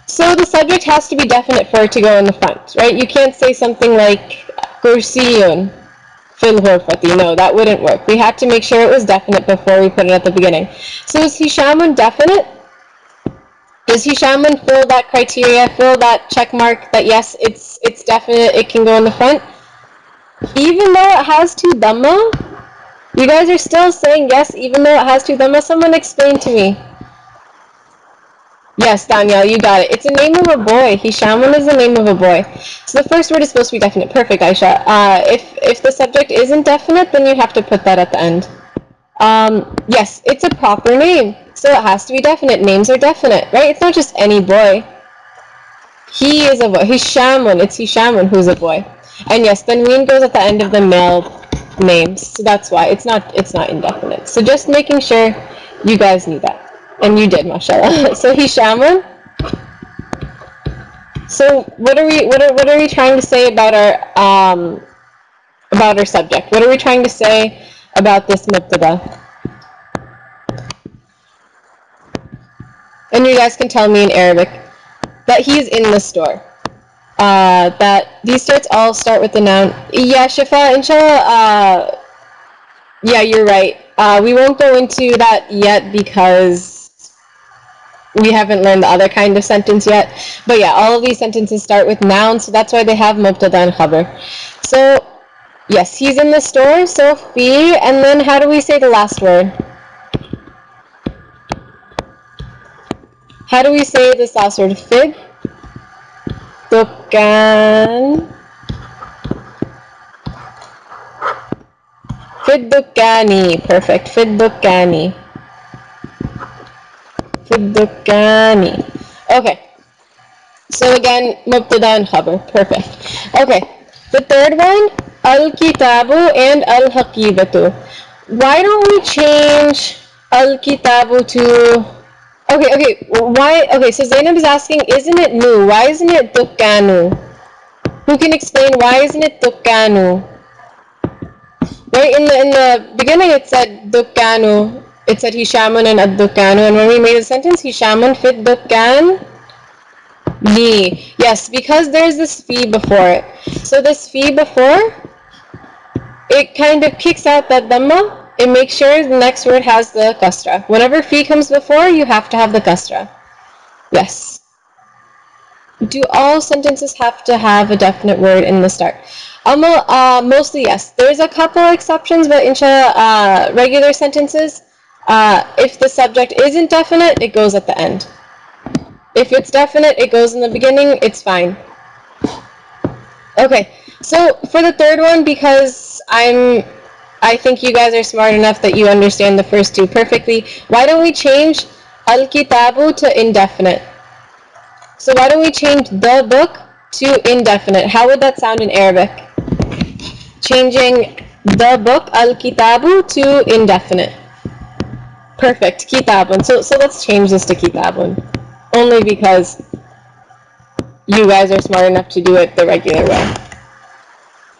So the subject has to be definite for it to go in the front, right? You can't say something like kursiyun fil ghurfati. No, that wouldn't work. We had to make sure it was definite before we put it at the beginning. So is Hishamun definite? Does Hishamun fill that criteria, fill that check mark that yes, it's definite, it can go in the front? Even though it has two dhamma? You guys are still saying yes, even though it has two dhamma? Someone explain to me. Yes, Danielle, you got it. It's a name of a boy. Hishamun is the name of a boy. So the first word is supposed to be definite. Perfect, Aisha. If the subject isn't definite, then you have to put that at the end. Yes, it's a proper name. So it has to be definite. Names are definite, right? It's not just any boy. He is a boy. Hishamun. It's Hishamun who's a boy. And yes, the name goes at the end of the male names. So that's why it's not indefinite. So just making sure you guys knew that. And you did, mashallah. So Hishamun. So what are we trying to say about our subject? What are we trying to say about this mubtada? And you guys can tell me in Arabic that he's in the store. That these all start with the noun. Yeah, Shifa, inshallah. Yeah, you're right. We won't go into that yet because we haven't learned the other kind of sentence yet. But yeah, all of these sentences start with nouns, so that's why they have mubtada and khabar. So, yes, he's in the store, so fi, and then how do we say the last word? How do we say this last word? Fid, dukkan, fid dukkani. Perfect, fid dukkani. Fiddukani. Okay. So again, mubtada and khabar. Perfect. Okay. The third one, al-kitabu and al-haqibatu. Why don't we change al-kitabu to... Okay. Why? Okay, so Zainab is asking, isn't it new? Why isn't it dukkanu? Who can explain why isn't it dukkanu? Right, in the beginning it said dukkanu. It said Hishamun and ad-dukkanu, and when we made the sentence, Hishamun fit dukkan li. Yes, because there's this fi before it. So this fi before, it kind of kicks out that dhamma. It makes sure the next word has the kasra. Whenever fi comes before, you have to have the kasra. Yes. Do all sentences have to have a definite word in the start? Mostly yes. There's a couple exceptions, but inshallah, regular sentences, if the subject isn't definite, it goes at the end. If it's definite, it goes in the beginning, it's fine. Okay, so for the third one, because I think you guys are smart enough that you understand the first two perfectly, why don't we change al-kitabu to indefinite? So why don't we change the book to indefinite? How would that sound in Arabic? Changing the book, al-kitabu, to indefinite. Perfect, kitabun. So let's change this to kitabun. Only because you guys are smart enough to do it the regular way.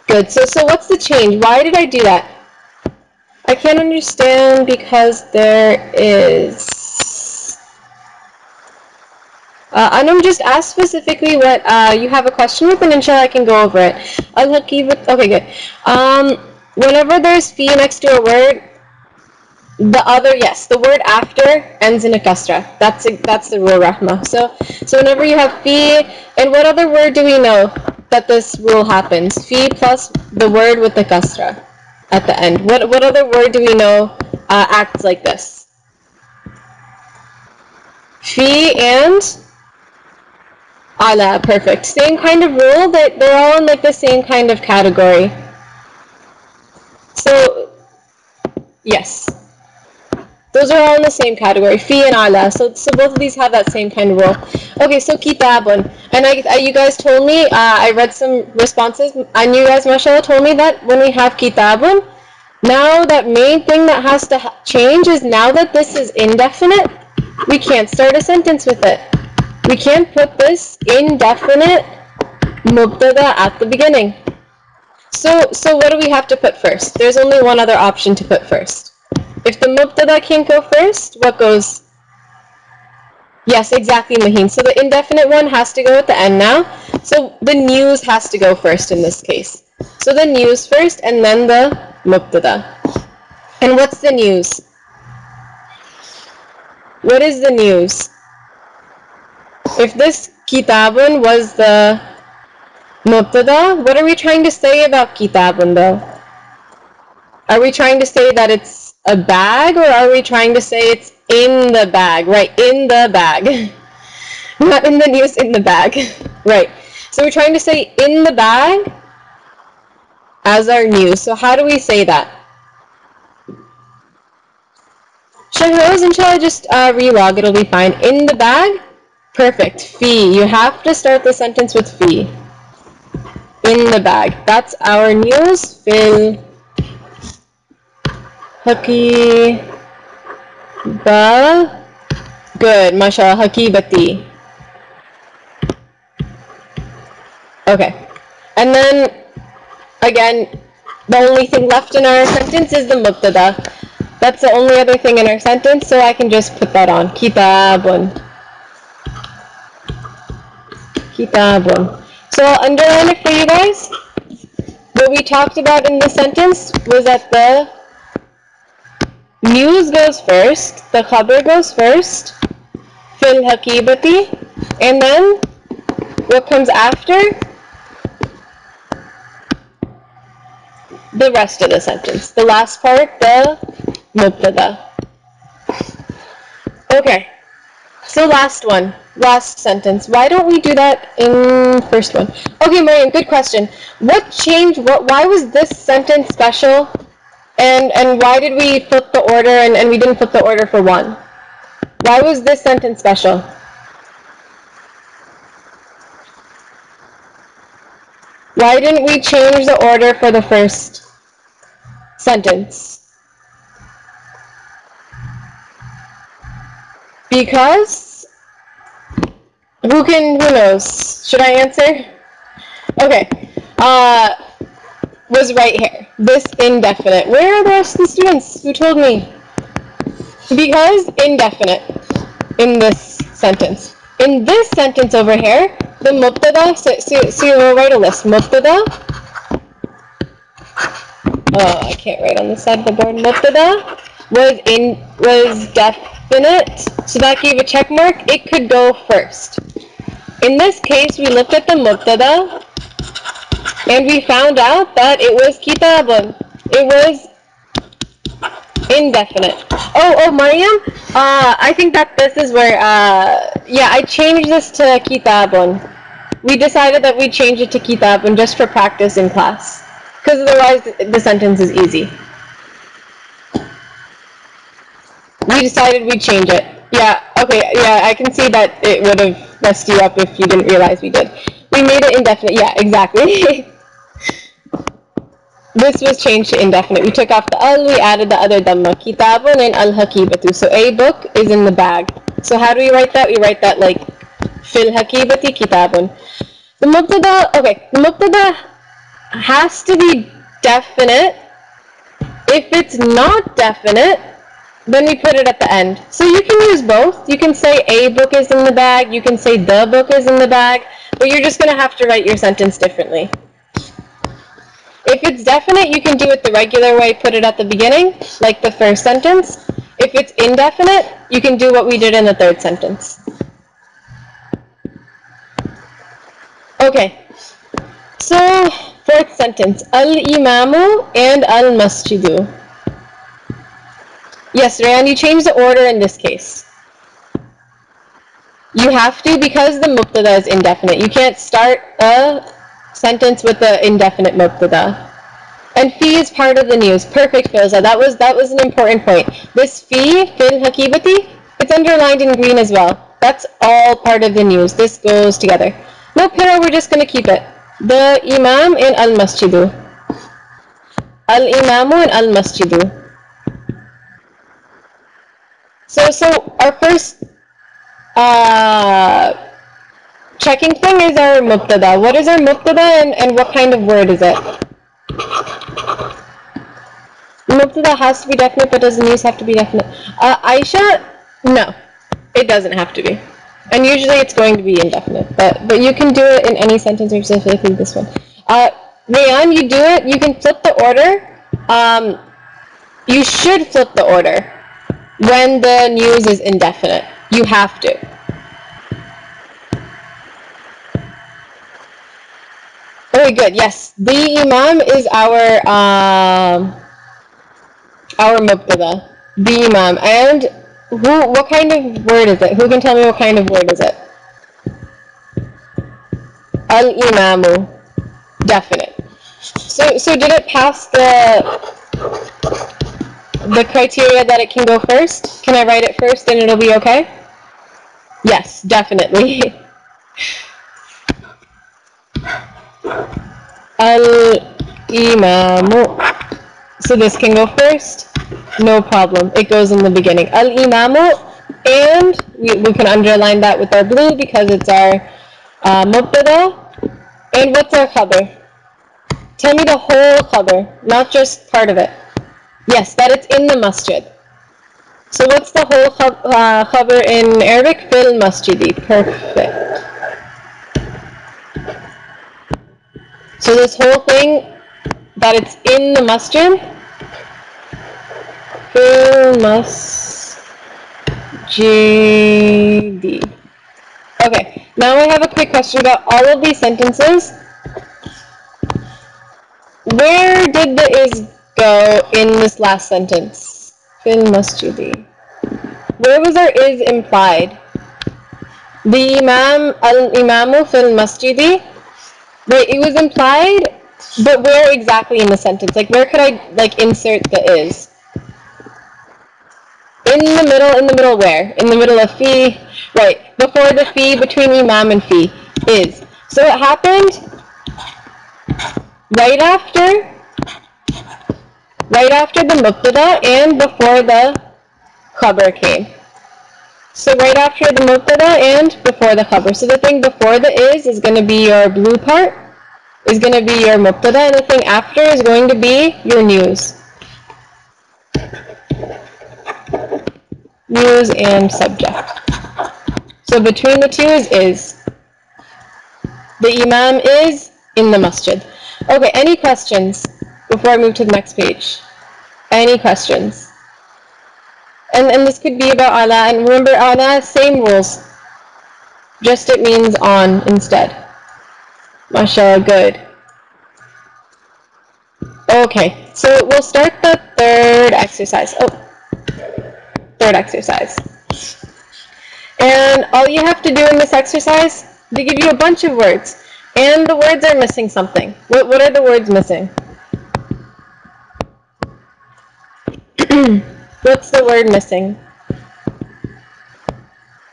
Good, so what's the change? Why did I do that? I can't understand because there is... Anum, just ask specifically what you have a question with, and inshallah I can go over it. Okay, good. Whenever there's fi next to a word, The other, yes, the word after ends in a kasra. That's the rule, Rahma. So whenever you have fi, and what other word do we know that this rule happens? Fi plus the word with the kasra at the end. What other word do we know acts like this? Fi and ala, perfect. Same kind of rule, that they're all in like the same kind of category. So, yes. Those are all in the same category, fi and ala. So both of these have that same kind of rule. Okay, so kitabun. And you guys told me, I read some responses, and you guys, mashallah, told me that when we have kitabun, now that main thing that has to change is now that this is indefinite, we can't start a sentence with it. We can't put this indefinite mubtada at the beginning. So what do we have to put first? There's only one other option to put first. If the mubtada can't go first, what goes? Yes, exactly, Maheen. So the indefinite one has to go at the end now. So the news has to go first in this case. So the news first, and then the mubtada. And what's the news? What is the news? If this kitabun was the mubtada, what are we trying to say about kitabun though? Are we trying to say that it's a bag, or are we trying to say it's in the bag? Right, in the bag. Not in the news, in the bag. Right. So we're trying to say in the bag as our news. So how do we say that? Shahroz, inshallah, just relog. It'll be fine. In the bag? Perfect. Fi. You have to start the sentence with fi. In the bag. That's our news. Fil haki ba. Good. Mashallah. Hakibati. Okay. And then, again, the only thing left in our sentence is the mubtada. That's the only other thing in our sentence, so I can just put that on. Kitabun. Kitabun. So I'll underline it for you guys. What we talked about in this sentence was that the news goes first, the khabar goes first, fil hakibati, and then what comes after? The rest of the sentence. The last part, the mubtada. Okay, so last one, last sentence. Why don't we do that in first one? Okay, Mariam, good question. What changed? Why was this sentence special? And why did we flip the order and we didn't flip the order for one? Why was this sentence special? Why didn't we change the order for the first sentence? Because who knows? Should I answer? Okay. Was right here. This indefinite. Where are the rest of the students who told me? Because indefinite in this sentence. In this sentence over here, the mubtada, so you'll write a list. Mubtada. Oh, I can't write on the side of the board. Mubtada was definite, so that gave a check mark. It could go first. In this case, we looked at the mubtada, and we found out that it was kitabun. It was indefinite. Oh, Mariam, I think that this is where, yeah, I changed this to kitabun. We decided that we'd change it to kitabun just for practice in class, because otherwise the sentence is easy. We decided we'd change it. Yeah, okay, yeah, I can see that it would have messed you up if you didn't realize we did. We made it indefinite, yeah, exactly. This was changed to indefinite. We took off the al, we added the other dhamma, kitabun and al-hakibatu. So a book is in the bag. So how do we write that? We write that like fil hakibati kitabun. The mubtada, okay, the mubtada has to be definite. If it's not definite, then we put it at the end. So you can use both. You can say a book is in the bag, you can say the book is in the bag, but you're just going to have to write your sentence differently. If it's definite, you can do it the regular way, put it at the beginning, like the first sentence. If it's indefinite, you can do what we did in the third sentence. Okay, so fourth sentence, al-imamu and al-masjidu. Yes, Rayan, you changed the order in this case. You have to because the mubtada is indefinite. You can't start a sentence with the indefinite mubtada. And fi is part of the news. Perfect, Filza. That was an important point. This fi, fil hakibati, it's underlined in green as well. That's all part of the news. This goes together. No, Pira, we're just going to keep it. The imam and al-masjidu. Al-imamu and al-masjidu. So our first checking thing is our mubtada. What is our mubtada and what kind of word is it? Mubtada has to be definite, but doesn't news have to be definite? Aisha, no, it doesn't have to be. And usually it's going to be indefinite, but you can do it in any sentence, or specifically this one. Rayan, you do it, you can flip the order. You should flip the order when the news is indefinite. You have to. Very good, yes. The imam is our mubtada. The imam. And what kind of word is it? Who can tell me what kind of word is it? Al-imamu. Definite. So did it pass the criteria that it can go first? Can I write it first and it'll be okay? Yes, definitely. Al-imamu. So this can go first? No problem. It goes in the beginning. Al-imamu, and we can underline that with our blue because it's our mubtada. And what's our khabar? Tell me the whole khabar, not just part of it. Yes, that it's in the masjid. So what's the whole khabar in Arabic? Fil masjidi. Perfect. So this whole thing, that it's in the masjid, fil masjidi. Okay, now I have a quick question about all of these sentences. Where did the is go in this last sentence? Fil masjidi. Where was our is implied? The imam, al-imamu fil masjidi. Wait, it was implied, but where exactly in the sentence? Like, where could I, like, insert the is? In the middle where? In the middle of fi, right, before the fi, between imam and fi, is. So it happened right after the mubtada and before the khabar came. So right after the mubtada and before the khabar. So the thing before the is going to be your blue part, is going to be your mubtada, and the thing after is going to be your news. News and subject. So between the two is. The imam is in the masjid. Okay, any questions before I move to the next page? Any questions? And this could be about ala, and remember ala, same rules. Just it means on instead. MashaAllah, good. Okay, so we'll start the third exercise. Third exercise. And all you have to do in this exercise, they give you a bunch of words. And the words are missing something. What are the words missing? What's the word missing?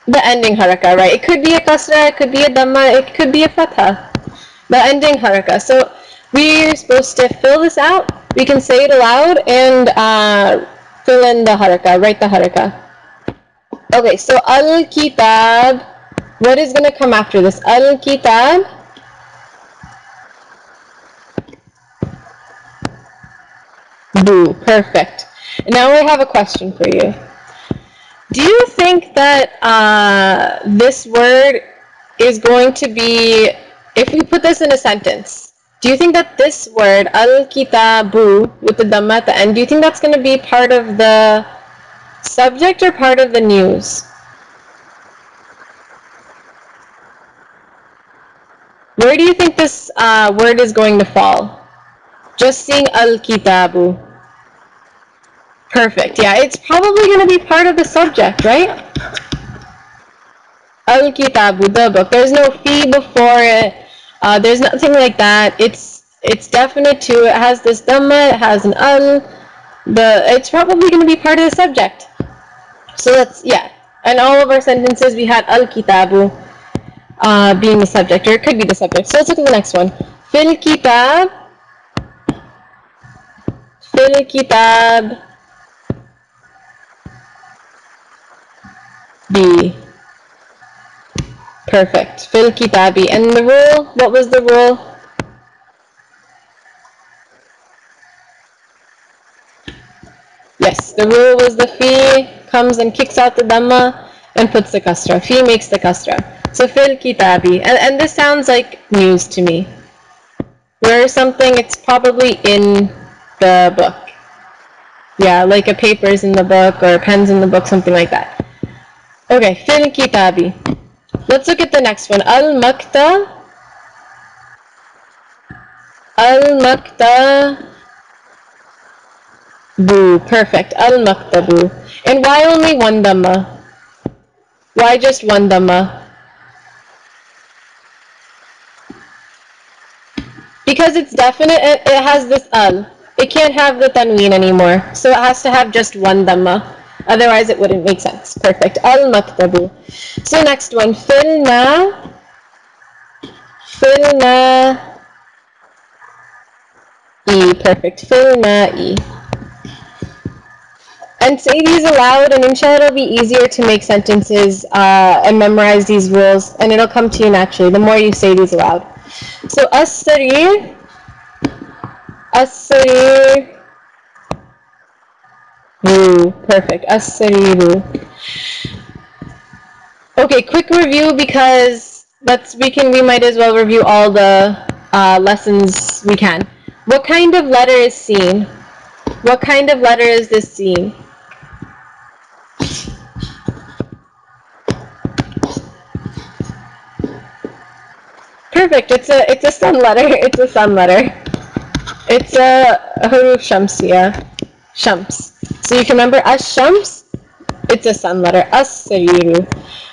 The ending haraka, right? It could be a kasra, it could be a dhamma, it could be a fatha. The ending haraka. So we're supposed to fill this out. We can say it aloud and fill in the haraka, write the haraka. Okay, so al-kitab. What is going to come after this? Al-kitab. Boo, perfect. Now I have a question for you. Do you think that this word is going to be, if we put this in a sentence, do you think that this word, al-kitabu, with the dhamma at the end, do you think that's going to be part of the Subject or part of the news? Where do you think this word is going to fall? Just seeing al-kitabu. Perfect. Yeah, it's probably going to be part of the subject, right? Al-kitabu, the book. There's no fi before it. There's nothing like that. It's definite too. It has this dhamma. It has an al. It's probably going to be part of the subject. So that's, yeah. In all of our sentences, we had al-kitabu being the subject, or it could be the subject. So let's look at the next one. Fil kitab. Fil kitab. B. Perfect. Fil kitabi. And the rule, what was the rule? Yes, the rule was the fi comes and kicks out the dhamma and puts the kasra. Fi makes the kasra. So fil kitabi. And this sounds like news to me. Where something, it's probably in the book. Yeah, like a paper's in the book or a pen's in the book, something like that. Okay, fil kitabi. Let's look at the next one. Al-makta. Al-makta. Bu. Perfect. Al-maktabu. And why only one dhamma? Why just one dhamma? Because it's definite, it has this al. It can't have the tanween anymore. So it has to have just one dhamma. Otherwise it wouldn't make sense. Perfect. Al-maktabu. So next one. Filna. Filna. E. Perfect. Filna E. And say these aloud, and inshallah it'll be easier to make sentences and memorize these rules, and it'll come to you naturally the more you say these aloud. So as-sarir, as-sarir, perfect, as-sariru. Okay, quick review because we might as well review all the lessons we can. What kind of letter is seen? What kind of letter is this seen? Perfect. It's a sun letter. It's a sun letter. It's a huruf shamsiya. Shams. So you can remember ash-shams. It's a sun letter. As-sariru.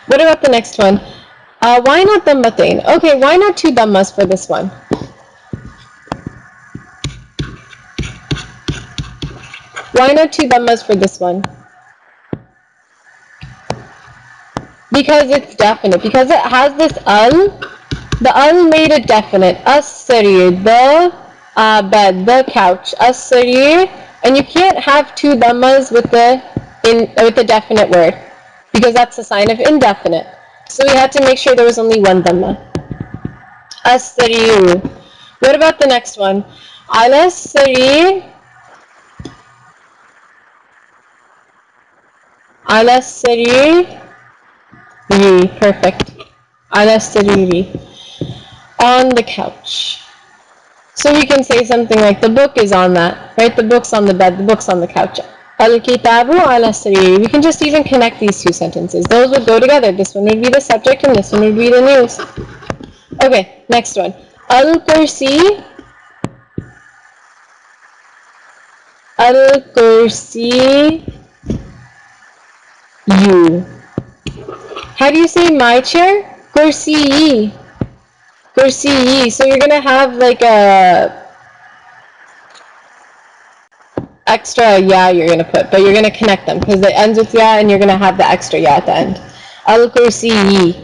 What about the next one? Why not dammatain? Okay, why not two dammas for this one? Why not two dammas for this one? Because it's definite. Because it has this al. The al made it definite. As-sarir, the bed, the couch. As-sarir, and you can't have two dhammas with the definite word because that's a sign of indefinite. So we had to make sure there was only one dhamma. As-sarir. What about the next one? Ala-sarir. Ala-sarir. Perfect. Ala-sariri. On the couch. So we can say something like the book is on that, right? The book's on the bed, the book's on the couch. Al-kitabu ala sariri. We can just even connect these two sentences. Those would go together. This one would be the subject and this one would be the news. Okay, next one. Al-kursi. Al-kursi. You. How do you say my chair? Kursi. Kursi. So you're gonna have like a extra ya you're gonna put, but you're gonna connect them because it ends with ya, and you're gonna have the extra ya at the end. Al kursi.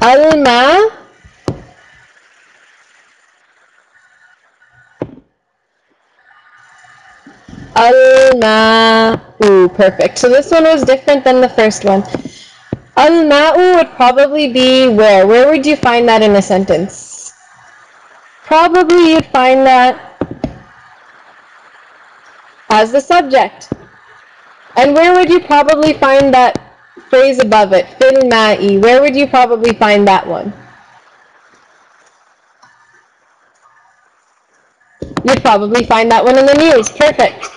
Al ma. Al ma. Perfect. So this one was different than the first one. Al-ma'u would probably be where? Where would you find that in a sentence? Probably you'd find that as the subject. And where would you probably find that phrase above it? Fil ma'i. Where would you probably find that one? You'd probably find that one in the news. Perfect.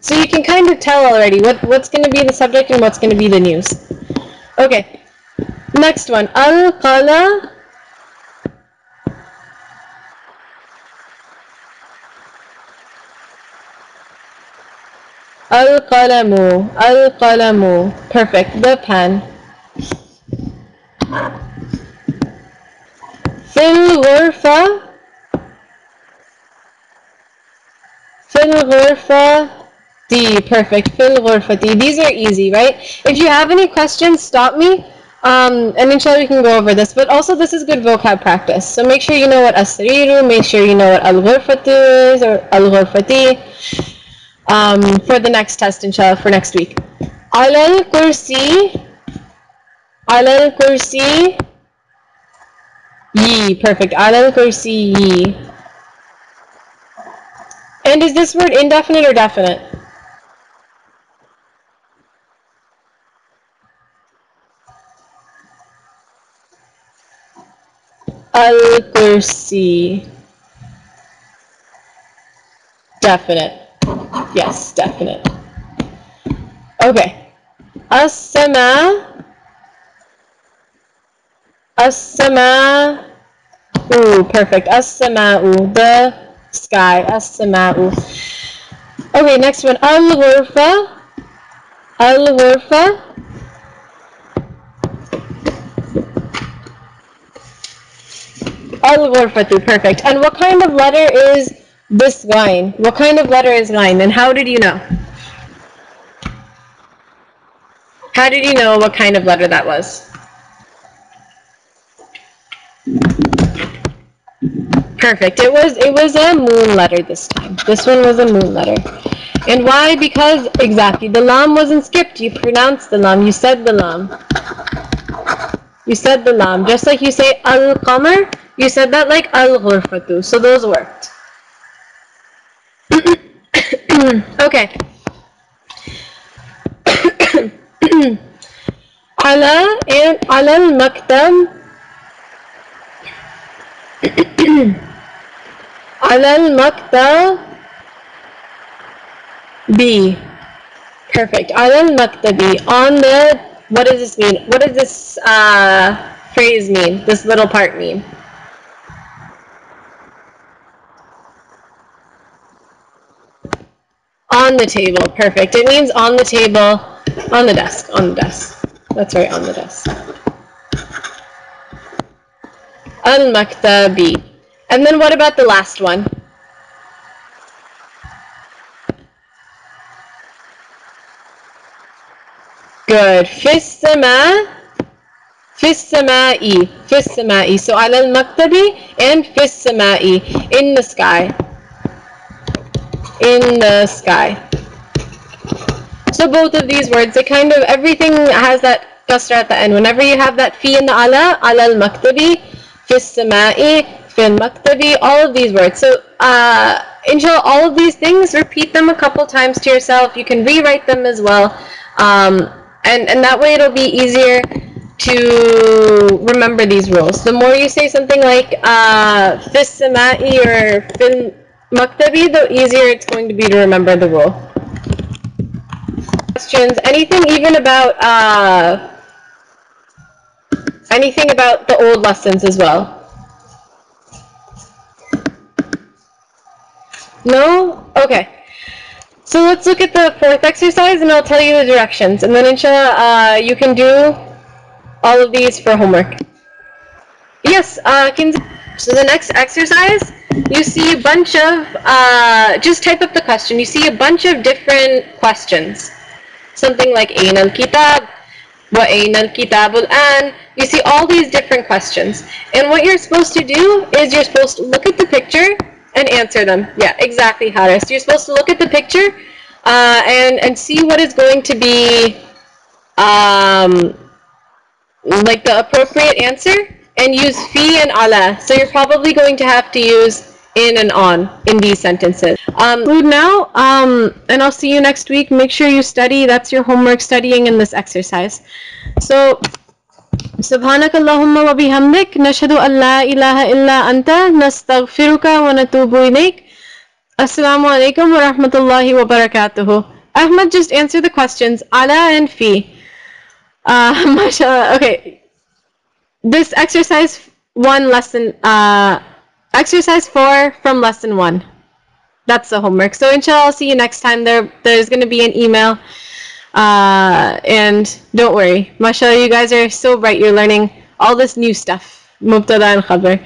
So you can kind of tell already what's going to be the subject and what's going to be the news. Okay, next one. Al-qala. Al-qalamu. Al-qalamu. Perfect. The pen. Fil ghurfa. Fil ghurfa. D. Perfect. Fil ghurfati. These are easy, right? If you have any questions, stop me. And inshallah we can go over this. But also this is good vocab practice. So make sure you know what as-sariru, make sure you know what al-ghurfatu is, or al-ghurfati. For the next test, inshallah, for next week. Alal kursi. Alal kursi. Yi. Perfect. Alal kursi yi. And is this word indefinite or definite? Al-kursi. Definite. Yes, definite. Okay. As-sama. As-sama. Ooh, perfect. As-sama'u. The sky. As-sama'u. Okay, next one. Al-ghurfa. Al-ghurfa. Al-ghurfatu. Perfect. And what kind of letter is this line? What kind of letter is line? And how did you know? How did you know what kind of letter that was? Perfect. It was a moon letter this time. This one was a moon letter. And why? Because exactly, the lam wasn't skipped. You pronounced the lam. You said the lam. You said the lam. Just like you say al-qamar, you said that like al-ghurfatu. So those worked. Okay. Ala and alal maktab. Alal maktab. B. Perfect. Alal maktabi. On the, what does this mean? What does this phrase mean? This little part mean? On the table. Perfect. It means on the table, on the desk, on the desk. That's right, on the desk. Al-maktabi. And then what about the last one? Good. Fis-sama. Fis-sama'i. Fis-sama'i. So al-maktabi and fis-sama'i. In the sky. In the sky. So both of these words, they kind of, everything has that kasra at the end. Whenever you have that fi in the ala al-maktabi, fis-sama'i, fil-maktabi, all of these words. So inshallah, all of these things, repeat them a couple times to yourself. You can rewrite them as well. And that way it'll be easier to remember these rules. The more you say something like fis-sama'i or fil-maktabi, the easier it's going to be to remember the rule. Questions? Anything even about the old lessons as well? No? Okay. So let's look at the fourth exercise and I'll tell you the directions. And then inshallah, you can do all of these for homework. Yes, so the next exercise, you see a bunch of, just type up the question. You see a bunch of different questions. Something like Ayn al-kitab, wa Ayn al-kitab al-an. You see all these different questions. And what you're supposed to do is you're supposed to look at the picture and answer them. Yeah, exactly, Haris. You're supposed to look at the picture and see what is going to be like the appropriate answer, and use fi and ala. So you're probably going to have to use in and on in these sentences. Food now, and I'll see you next week. Make sure you study. That's your homework, studying in this exercise. So, سبحانك اللهم وبحمدك نشهد أن لا إله إلا أنت نستغفرك ونتوب إليك. السلام عليكم ورحمة الله وبركاته. Ahmad, just answer the questions. Ala and Fi. Mashallah. Okay. This exercise 1 lesson, exercise 4 from lesson 1. That's the homework. So inshallah, I'll see you next time. There's going to be an email. And don't worry. Mashallah, you guys are so bright. You're learning all this new stuff. Mubtada and khabar.